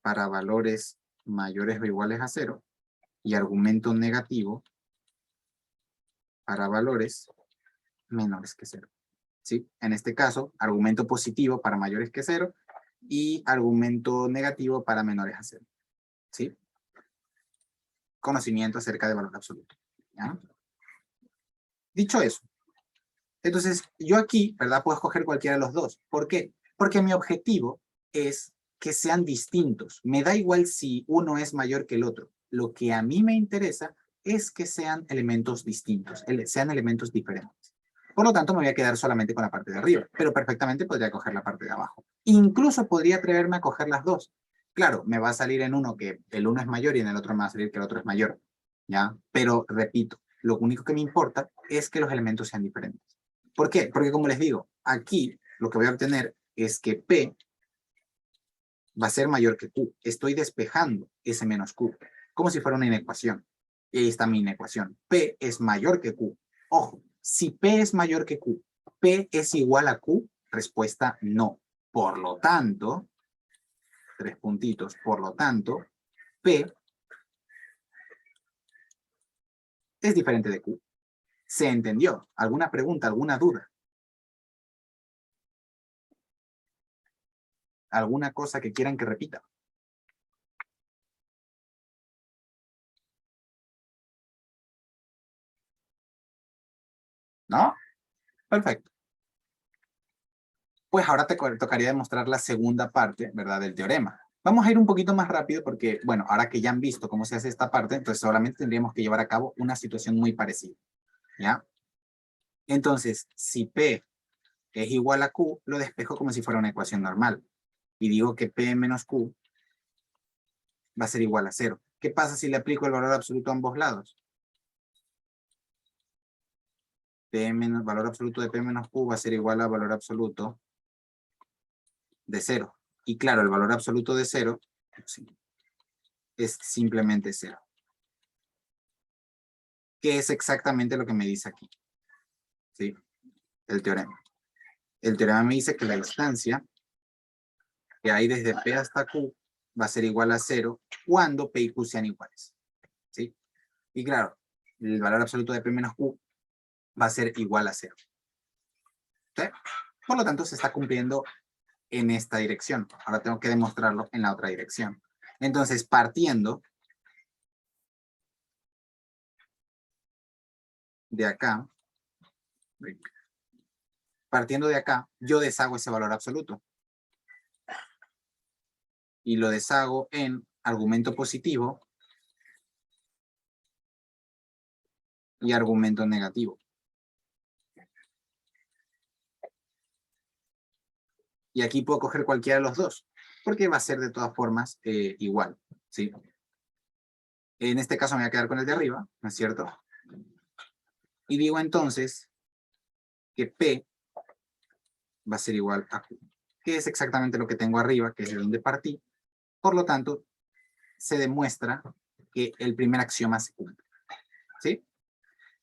para valores mayores o iguales a 0 y argumento negativo para valores menores que 0. ¿Sí? En este caso, argumento positivo para mayores que 0 y argumento negativo para menores a 0. ¿Sí? Conocimiento acerca del valor absoluto. ¿Ya? Dicho eso, entonces yo aquí, ¿verdad? Puedo escoger cualquiera de los dos. ¿Por qué? Porque mi objetivo es que sean distintos. Me da igual si uno es mayor que el otro. Lo que a mí me interesa es que sean elementos distintos, sean elementos diferentes. Por lo tanto, me voy a quedar solamente con la parte de arriba, pero perfectamente podría coger la parte de abajo. Incluso podría atreverme a coger las dos. Claro, me va a salir en uno que el uno es mayor y en el otro me va a salir que el otro es mayor. ¿Ya? Pero repito, lo único que me importa es que los elementos sean diferentes. ¿Por qué? Porque como les digo, aquí lo que voy a obtener es que P va a ser mayor que Q. Estoy despejando ese menos Q, como si fuera una inecuación. Y ahí está mi inecuación. P es mayor que Q. Ojo, si P es mayor que Q, P es igual a Q, respuesta no. Por lo tanto, 3 puntitos, por lo tanto, P es diferente de Q. ¿Se entendió? ¿Alguna pregunta, alguna duda? ¿Alguna cosa que quieran que repita? ¿No? Perfecto. Pues ahora te tocaría demostrar la segunda parte, ¿verdad? Del teorema. Vamos a ir un poquito más rápido porque, bueno, ahora que ya han visto cómo se hace esta parte, entonces solamente tendríamos que llevar a cabo una situación muy parecida, ¿ya? Entonces, si P es igual a Q, lo despejo como si fuera una ecuación normal. Y digo que P menos Q va a ser igual a 0. ¿Qué pasa si le aplico el valor absoluto a ambos lados? Valor absoluto de P menos Q va a ser igual a valor absoluto de 0. Y claro, el valor absoluto de 0 sí, es simplemente 0. Que es exactamente lo que me dice aquí. ¿Sí? El teorema. El teorema me dice que la distancia que hay desde P hasta Q va a ser igual a 0 cuando P y Q sean iguales. ¿Sí? Y claro, el valor absoluto de P menos Q va a ser igual a 0. ¿Sí? Por lo tanto, se está cumpliendo en esta dirección. Ahora tengo que demostrarlo en la otra dirección. Entonces, partiendo de acá, yo deshago ese valor absoluto. Y lo deshago en argumento positivo y argumento negativo. Y aquí puedo coger cualquiera de los dos, porque va a ser de todas formas igual, ¿sí? En este caso me voy a quedar con el de arriba, ¿no es cierto? Y digo entonces que P va a ser igual a Q, que es exactamente lo que tengo arriba, que es de donde partí. Por lo tanto, se demuestra que el primer axioma se cumple, ¿sí?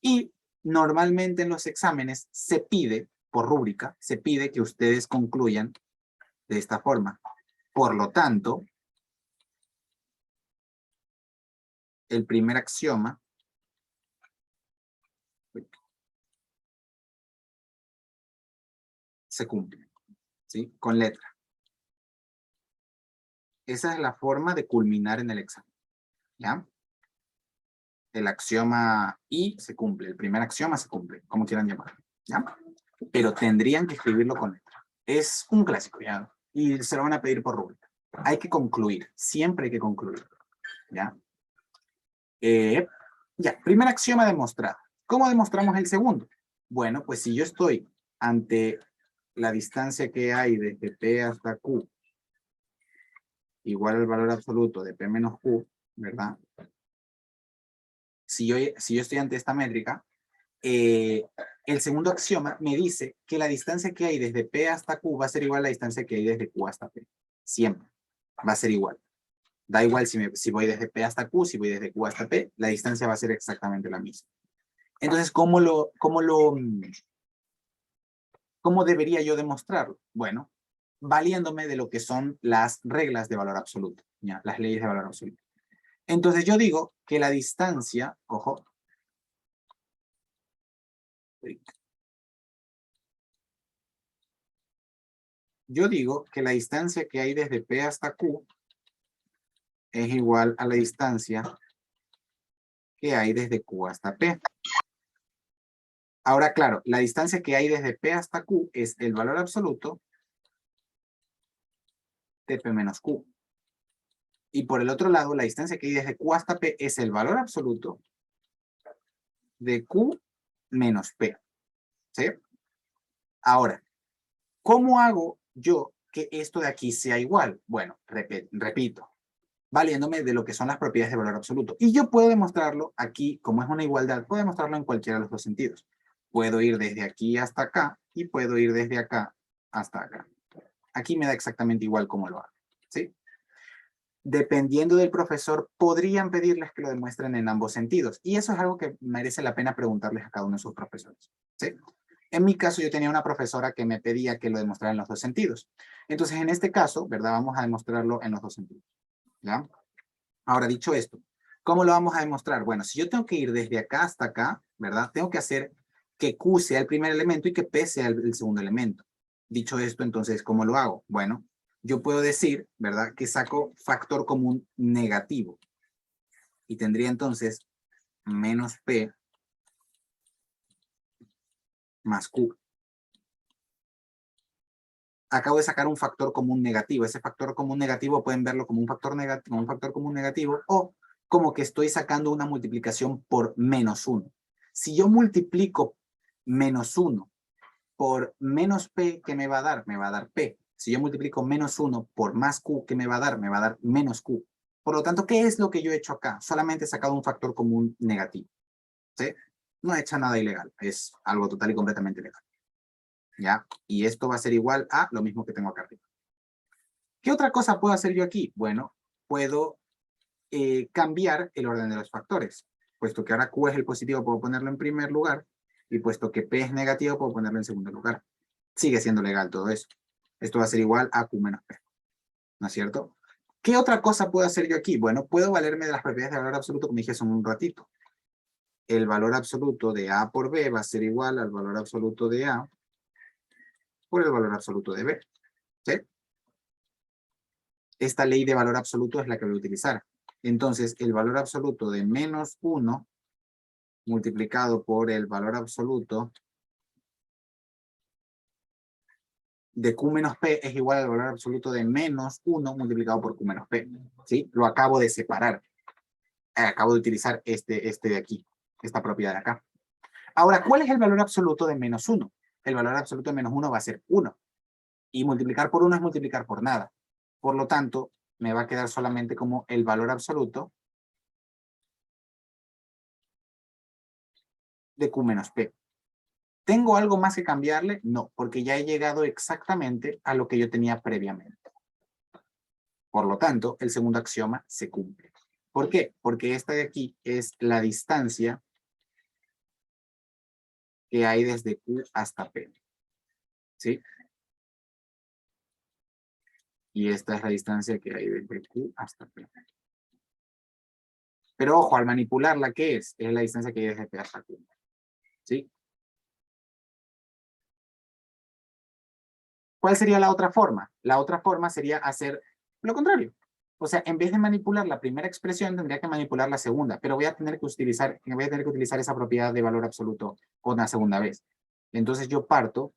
Y normalmente en los exámenes se pide, por rúbrica, se pide que ustedes concluyan de esta forma. Por lo tanto, el primer axioma se cumple, ¿sí? Con letra. Esa es la forma de culminar en el examen, ¿ya? El axioma I se cumple, el primer axioma se cumple, como quieran llamarlo, ¿ya? Pero tendrían que escribirlo con letra. Es un clásico, ¿ya? Y se lo van a pedir por rúbrica. Hay que concluir, siempre hay que concluir, ¿ya? Ya, primer axioma demostrado. ¿Cómo demostramos el segundo? Bueno, pues si yo estoy ante la distancia que hay desde P hasta Q igual al valor absoluto de P menos Q, ¿verdad? Si yo estoy ante esta métrica, el segundo axioma me dice que la distancia que hay desde P hasta Q va a ser igual a la distancia que hay desde Q hasta P. Siempre. Va a ser igual. Da igual si voy desde P hasta Q, si voy desde Q hasta P, la distancia va a ser exactamente la misma. Entonces, ¿cómo debería yo demostrarlo? Bueno, valiéndome de lo que son las reglas de valor absoluto, ¿ya? Las leyes de valor absoluto. Entonces yo digo que la distancia, ojo, yo digo que la distancia que hay desde P hasta Q es igual a la distancia que hay desde Q hasta P. Ahora, claro, la distancia que hay desde P hasta Q es el valor absoluto de P menos Q. Y por el otro lado, la distancia que hay desde Q hasta P es el valor absoluto de Q menos P. ¿Sí? Ahora, ¿cómo hago yo que esto de aquí sea igual? Bueno, repito, valiéndome de lo que son las propiedades de valor absoluto. Y yo puedo demostrarlo aquí, como es una igualdad, puedo demostrarlo en cualquiera de los dos sentidos. Puedo ir desde aquí hasta acá y puedo ir desde acá hasta acá. Aquí me da exactamente igual cómo lo hago, ¿sí? Dependiendo del profesor, podrían pedirles que lo demuestren en ambos sentidos. Y eso es algo que merece la pena preguntarles a cada uno de sus profesores, ¿sí? En mi caso, yo tenía una profesora que me pedía que lo demostrara en los dos sentidos. Entonces, en este caso, ¿verdad? Vamos a demostrarlo en los dos sentidos, ¿ya? Ahora, dicho esto, ¿cómo lo vamos a demostrar? Bueno, si yo tengo que ir desde acá hasta acá, ¿verdad? Tengo que hacer que Q sea el primer elemento y que P sea el segundo elemento. Dicho esto, entonces, ¿cómo lo hago? Bueno, yo puedo decir, ¿verdad? Que saco factor común negativo. Y tendría entonces menos P más Q. Acabo de sacar un factor común negativo. Ese factor común negativo pueden verlo como un factor común negativo o como que estoy sacando una multiplicación por menos 1. Si yo multiplico menos 1 por menos P, ¿qué me va a dar? Me va a dar P. Si yo multiplico menos 1 por más Q, ¿qué me va a dar? Me va a dar menos Q. Por lo tanto, ¿qué es lo que yo he hecho acá? Solamente he sacado un factor común negativo. ¿Sí? No he hecho nada ilegal. Es algo total y completamente legal. ¿Ya? Y esto va a ser igual a lo mismo que tengo acá arriba. ¿Qué otra cosa puedo hacer yo aquí? Bueno, puedo cambiar el orden de los factores. Puesto que ahora Q es el positivo, puedo ponerlo en primer lugar. Y puesto que P es negativo, puedo ponerlo en segundo lugar. Sigue siendo legal todo eso. Esto va a ser igual a Q menos P. ¿No es cierto? ¿Qué otra cosa puedo hacer yo aquí? Bueno, puedo valerme de las propiedades de valor absoluto, como dije hace un ratito. El valor absoluto de A por B va a ser igual al valor absoluto de A por el valor absoluto de B. ¿Sí? Esta ley de valor absoluto es la que voy a utilizar. Entonces, el valor absoluto de menos 1 multiplicado por el valor absoluto de Q menos P es igual al valor absoluto de menos 1 multiplicado por Q menos P. ¿Sí? Lo acabo de separar. Acabo de utilizar este de aquí, esta propiedad de acá. Ahora, ¿cuál es el valor absoluto de menos 1? El valor absoluto de menos 1 va a ser 1. Y multiplicar por 1 es multiplicar por nada. Por lo tanto, me va a quedar solamente como el valor absoluto de Q menos P. ¿Tengo algo más que cambiarle? No, porque ya he llegado exactamente a lo que yo tenía previamente. Por lo tanto, el segundo axioma se cumple. ¿Por qué? Porque esta de aquí es la distancia que hay desde Q hasta P. ¿Sí? Y esta es la distancia que hay desde Q hasta P. Pero ojo, al manipularla, ¿qué es? Es la distancia que hay desde P hasta Q. ¿Sí? ¿Cuál sería la otra forma? La otra forma sería hacer lo contrario. O sea, en vez de manipular la primera expresión, tendría que manipular la segunda, pero voy a tener que utilizar esa propiedad de valor absoluto una segunda vez. Entonces yo parto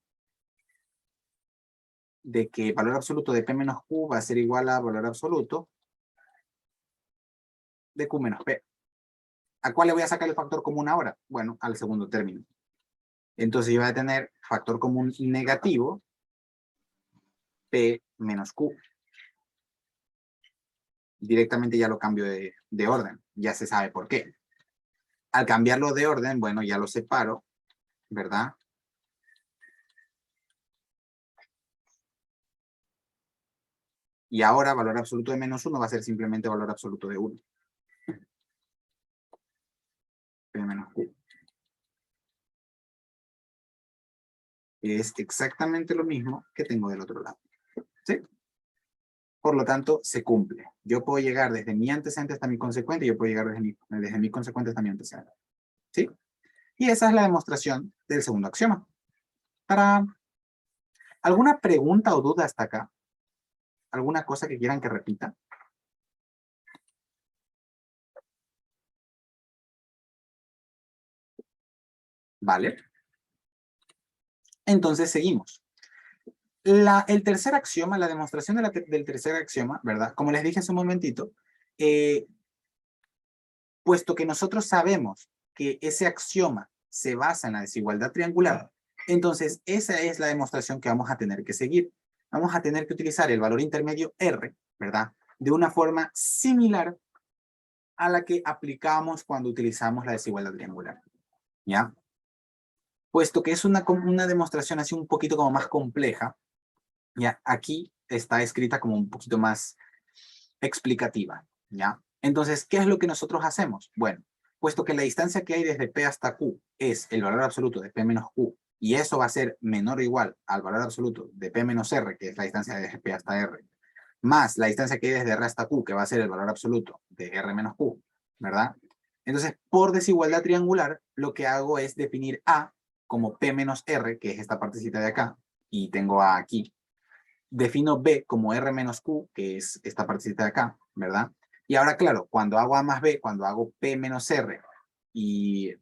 de que valor absoluto de P menos Q va a ser igual a valor absoluto de Q menos P. ¿A cuál le voy a sacar el factor común ahora? Bueno, al segundo término. Entonces yo voy a tener factor común negativo P menos Q. Directamente ya lo cambio de orden. Ya se sabe por qué. Al cambiarlo de orden, bueno, ya lo separo, ¿verdad? Y ahora valor absoluto de menos 1 va a ser simplemente valor absoluto de 1. P menos Q. Es exactamente lo mismo que tengo del otro lado. ¿Sí? Por lo tanto, se cumple. Yo puedo llegar desde mi antecedente hasta mi consecuente y yo puedo llegar desde mi consecuente hasta mi antecedente. ¿Sí? Y esa es la demostración del segundo axioma. ¿Para alguna pregunta o duda hasta acá? ¿Alguna cosa que quieran que repita? ¿Vale? Entonces seguimos. El tercer axioma, la demostración del tercer axioma, ¿verdad? Como les dije hace un momentito, puesto que nosotros sabemos que ese axioma se basa en la desigualdad triangular, entonces esa es la demostración que vamos a tener que seguir. Vamos a tener que utilizar el valor intermedio R, ¿verdad? De una forma similar a la que aplicamos cuando utilizamos la desigualdad triangular, ¿ya? Puesto que es una demostración así un poquito como más compleja, ¿ya? Aquí está escrita como un poquito más explicativa, ¿ya? Entonces, ¿qué es lo que nosotros hacemos? Bueno, puesto que la distancia que hay desde P hasta Q es el valor absoluto de P menos Q, y eso va a ser menor o igual al valor absoluto de P menos R, que es la distancia desde P hasta R, más la distancia que hay desde R hasta Q, que va a ser el valor absoluto de R menos Q, ¿verdad? Entonces, por desigualdad triangular, lo que hago es definir A como P menos R, que es esta partecita de acá, y tengo A aquí. Defino B como R menos Q, que es esta partecita de acá, ¿verdad? Y ahora, claro, cuando hago A más B, cuando hago P menos R y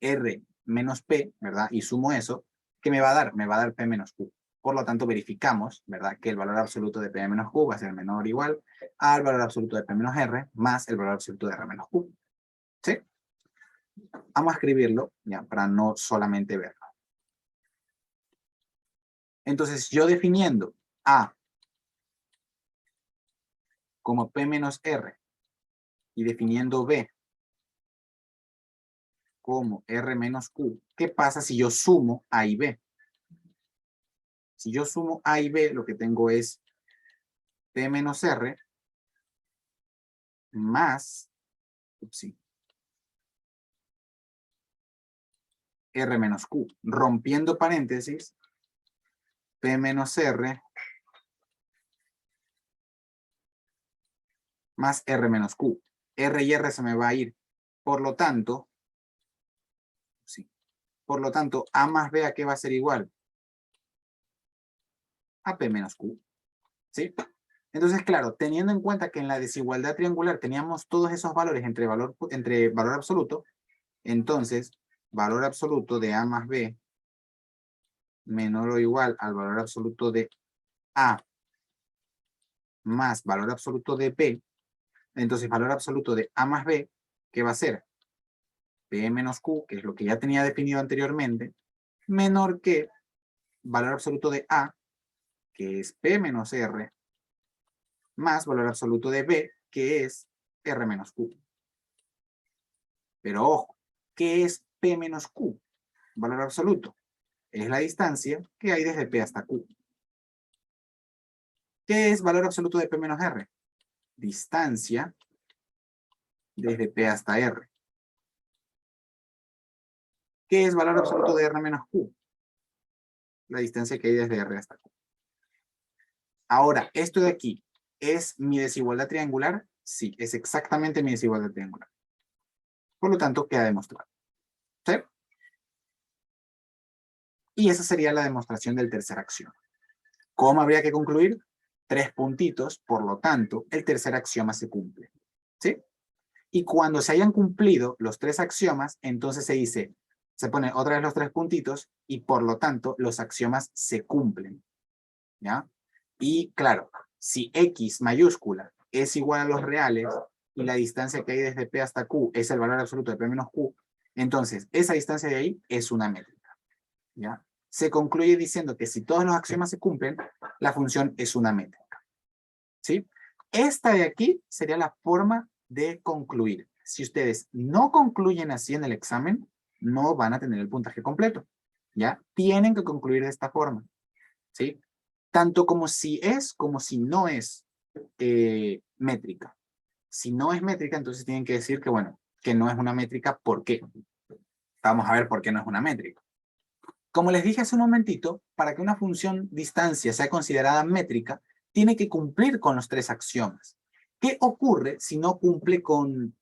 R menos P, ¿verdad? Y sumo eso, ¿qué me va a dar? Me va a dar P menos Q. Por lo tanto, verificamos, ¿verdad? Que el valor absoluto de P menos Q va a ser menor o igual al valor absoluto de P menos R más el valor absoluto de R menos Q. ¿Sí? Vamos a escribirlo, ya, para no solamente verlo. Entonces, yo definiendo A como P menos R y definiendo B como R menos Q, ¿qué pasa si yo sumo A y B? Si yo sumo A y B, lo que tengo es P menos R más, R menos Q. Rompiendo paréntesis, P menos R más R menos Q. R y R se me va a ir. Por lo tanto, A más B, ¿a qué va a ser igual? A P menos Q. ¿Sí? Entonces, claro, teniendo en cuenta que en la desigualdad triangular teníamos todos esos valores entre valor absoluto, entonces, valor absoluto de A más B menor o igual al valor absoluto de A más valor absoluto de B, entonces valor absoluto de A más B, ¿qué va a ser? P menos Q, que es lo que ya tenía definido anteriormente, menor que valor absoluto de A, que es P menos R, más valor absoluto de B, que es R menos Q. Pero ojo, ¿qué es P menos Q? Valor absoluto. Es la distancia que hay desde P hasta Q. ¿Qué es valor absoluto de P menos R? Distancia desde P hasta R. ¿Qué es valor absoluto de R menos Q? La distancia que hay desde R hasta Q. Ahora, esto de aquí, ¿es mi desigualdad triangular? Sí, es exactamente mi desigualdad triangular. Por lo tanto, queda demostrado. ¿Sí? Y esa sería la demostración del tercer axioma. ¿Cómo habría que concluir? 3 puntitos, por lo tanto, el tercer axioma se cumple. ¿Sí? Y cuando se hayan cumplido los 3 axiomas, entonces se pone otra vez los 3 puntitos y por lo tanto los axiomas se cumplen. ¿Ya? Y claro, si X mayúscula es igual a los reales y la distancia que hay desde P hasta Q es el valor absoluto de P menos Q, entonces esa distancia de ahí es una métrica. ¿Ya? Se concluye diciendo que si todos los axiomas se cumplen, la función es una métrica. ¿Sí? Esta de aquí sería la forma de concluir. Si ustedes no concluyen así en el examen, no van a tener el puntaje completo. ¿Ya? Tienen que concluir de esta forma. ¿Sí? Tanto como si es, como si no es métrica. Si no es métrica, entonces tienen que decir que, bueno, que no es una métrica. ¿Por qué? Vamos a ver por qué no es una métrica. Como les dije hace un momentito, para que una función distancia sea considerada métrica, tiene que cumplir con los 3 axiomas. ¿Qué ocurre si no cumple con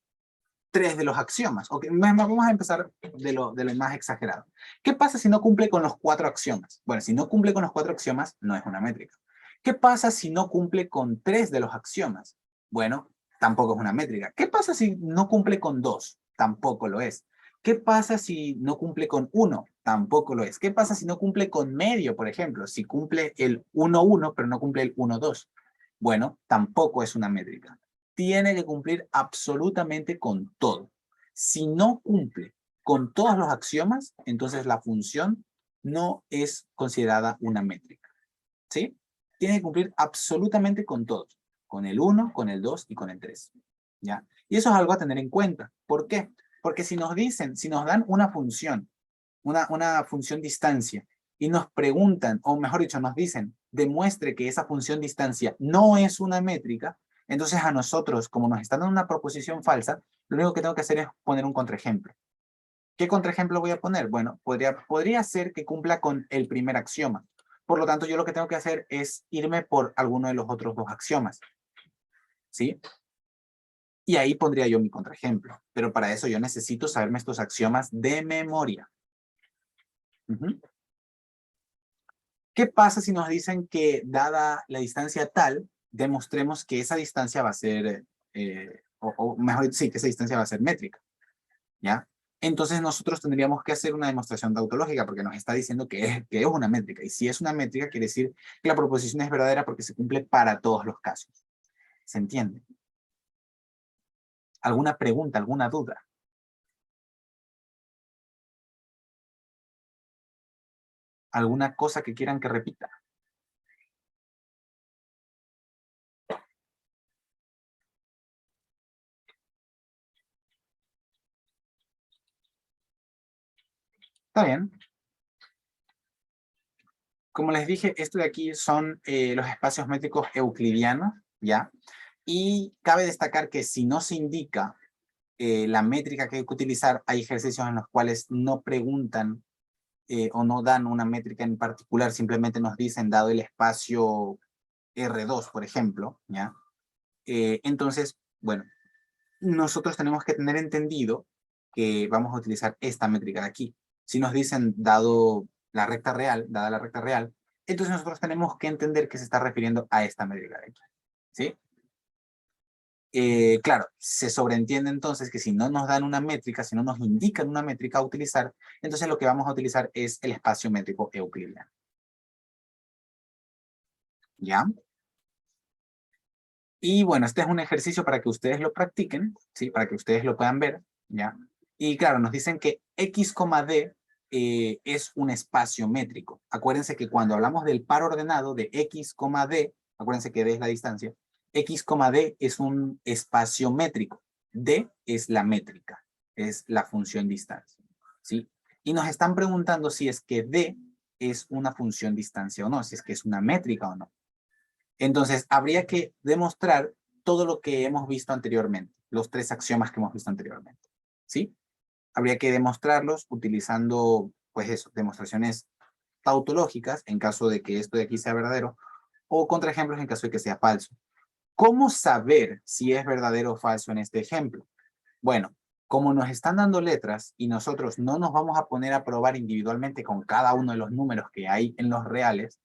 3 de los axiomas? Okay, vamos a empezar de lo más exagerado. ¿Qué pasa si no cumple con los 4 axiomas? Bueno, si no cumple con los 4 axiomas, no es una métrica. ¿Qué pasa si no cumple con 3 de los axiomas? Bueno, tampoco es una métrica. ¿Qué pasa si no cumple con 2? Tampoco lo es. ¿Qué pasa si no cumple con 1? Tampoco lo es. ¿Qué pasa si no cumple con medio, por ejemplo? Si cumple el 1,1, pero no cumple el 1,2. Bueno, tampoco es una métrica. Tiene que cumplir absolutamente con todo. Si no cumple con todos los axiomas, entonces la función no es considerada una métrica. ¿Sí? Tiene que cumplir absolutamente con todos. Con el 1, con el 2 y con el 3. ¿Ya? Y eso es algo a tener en cuenta. ¿Por qué? Porque si nos dan una función distancia, y nos preguntan, o mejor dicho, nos dicen, demuestre que esa función distancia no es una métrica, entonces a nosotros, como nos están dando una proposición falsa, lo único que tengo que hacer es poner un contraejemplo. ¿Qué contraejemplo voy a poner? Bueno, podría ser que cumpla con el primer axioma. Por lo tanto, yo lo que tengo que hacer es irme por alguno de los otros 2 axiomas. ¿Sí? Y ahí pondría yo mi contraejemplo. Pero para eso yo necesito saberme estos axiomas de memoria. ¿Qué pasa si nos dicen que dada la distancia tal, demostremos que esa distancia va a ser, o mejor sí, que esa distancia va a ser métrica? ¿Ya? Entonces nosotros tendríamos que hacer una demostración tautológica porque nos está diciendo que es una métrica. Y si es una métrica, quiere decir que la proposición es verdadera porque se cumple para todos los casos. ¿Se entiende? ¿Alguna pregunta, alguna duda? ¿Alguna cosa que quieran que repita? Está bien. Como les dije, esto de aquí son los espacios métricos euclidianos, ¿ya? Y cabe destacar que si no se indica la métrica que hay que utilizar, hay ejercicios en los cuales no preguntan o no dan una métrica en particular, simplemente nos dicen, dado el espacio R2, por ejemplo, ¿ya? Entonces, bueno, nosotros tenemos que tener entendido que vamos a utilizar esta métrica de aquí. Si nos dicen, dado la recta real, dada la recta real, entonces nosotros tenemos que entender que se está refiriendo a esta métrica de aquí, ¿sí? Claro, se sobreentiende entonces que si no nos dan una métrica, si no nos indican una métrica a utilizar, entonces lo que vamos a utilizar es el espacio métrico euclidiano. ¿Ya? Y bueno, este es un ejercicio para que ustedes lo practiquen, ¿sí? Para que ustedes lo puedan ver, ¿ya? Y claro, nos dicen que X, D es un espacio métrico. Acuérdense que cuando hablamos del par ordenado de X, D, acuérdense que D es la distancia, X, D es un espacio métrico. D es la métrica, es la función distancia, ¿sí? Y nos están preguntando si es que D es una función distancia o no, si es que es una métrica o no. Entonces, habría que demostrar todo lo que hemos visto anteriormente, los tres axiomas que hemos visto anteriormente, ¿sí? Habría que demostrarlos utilizando, pues eso, demostraciones tautológicas en caso de que esto de aquí sea verdadero, o contraejemplos en caso de que sea falso. ¿Cómo saber si es verdadero o falso en este ejemplo? Bueno, como nos están dando letras y nosotros no nos vamos a poner a probar individualmente con cada uno de los números que hay en los reales,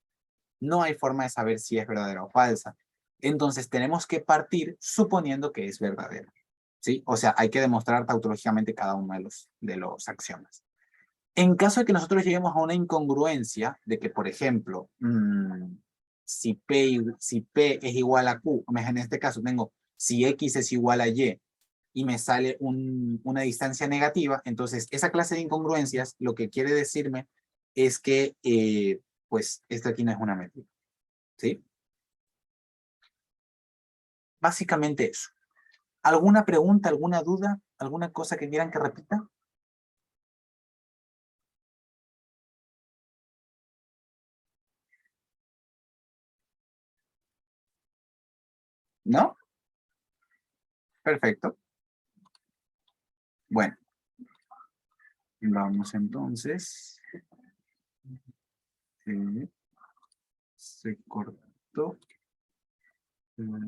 no hay forma de saber si es verdadera o falsa. Entonces tenemos que partir suponiendo que es verdadera, ¿sí? O sea, hay que demostrar tautológicamente cada uno de los axiomas. En caso de que nosotros lleguemos a una incongruencia de que, por ejemplo, si P es igual a Q, en este caso tengo si X es igual a Y me sale una distancia negativa, entonces esa clase de incongruencias lo que quiere decirme es que pues esto aquí no es una métrica, ¿sí? Básicamente eso. ¿Alguna pregunta, alguna duda, alguna cosa que quieran que repita? ¿No? Perfecto. Bueno, vamos entonces. Se cortó.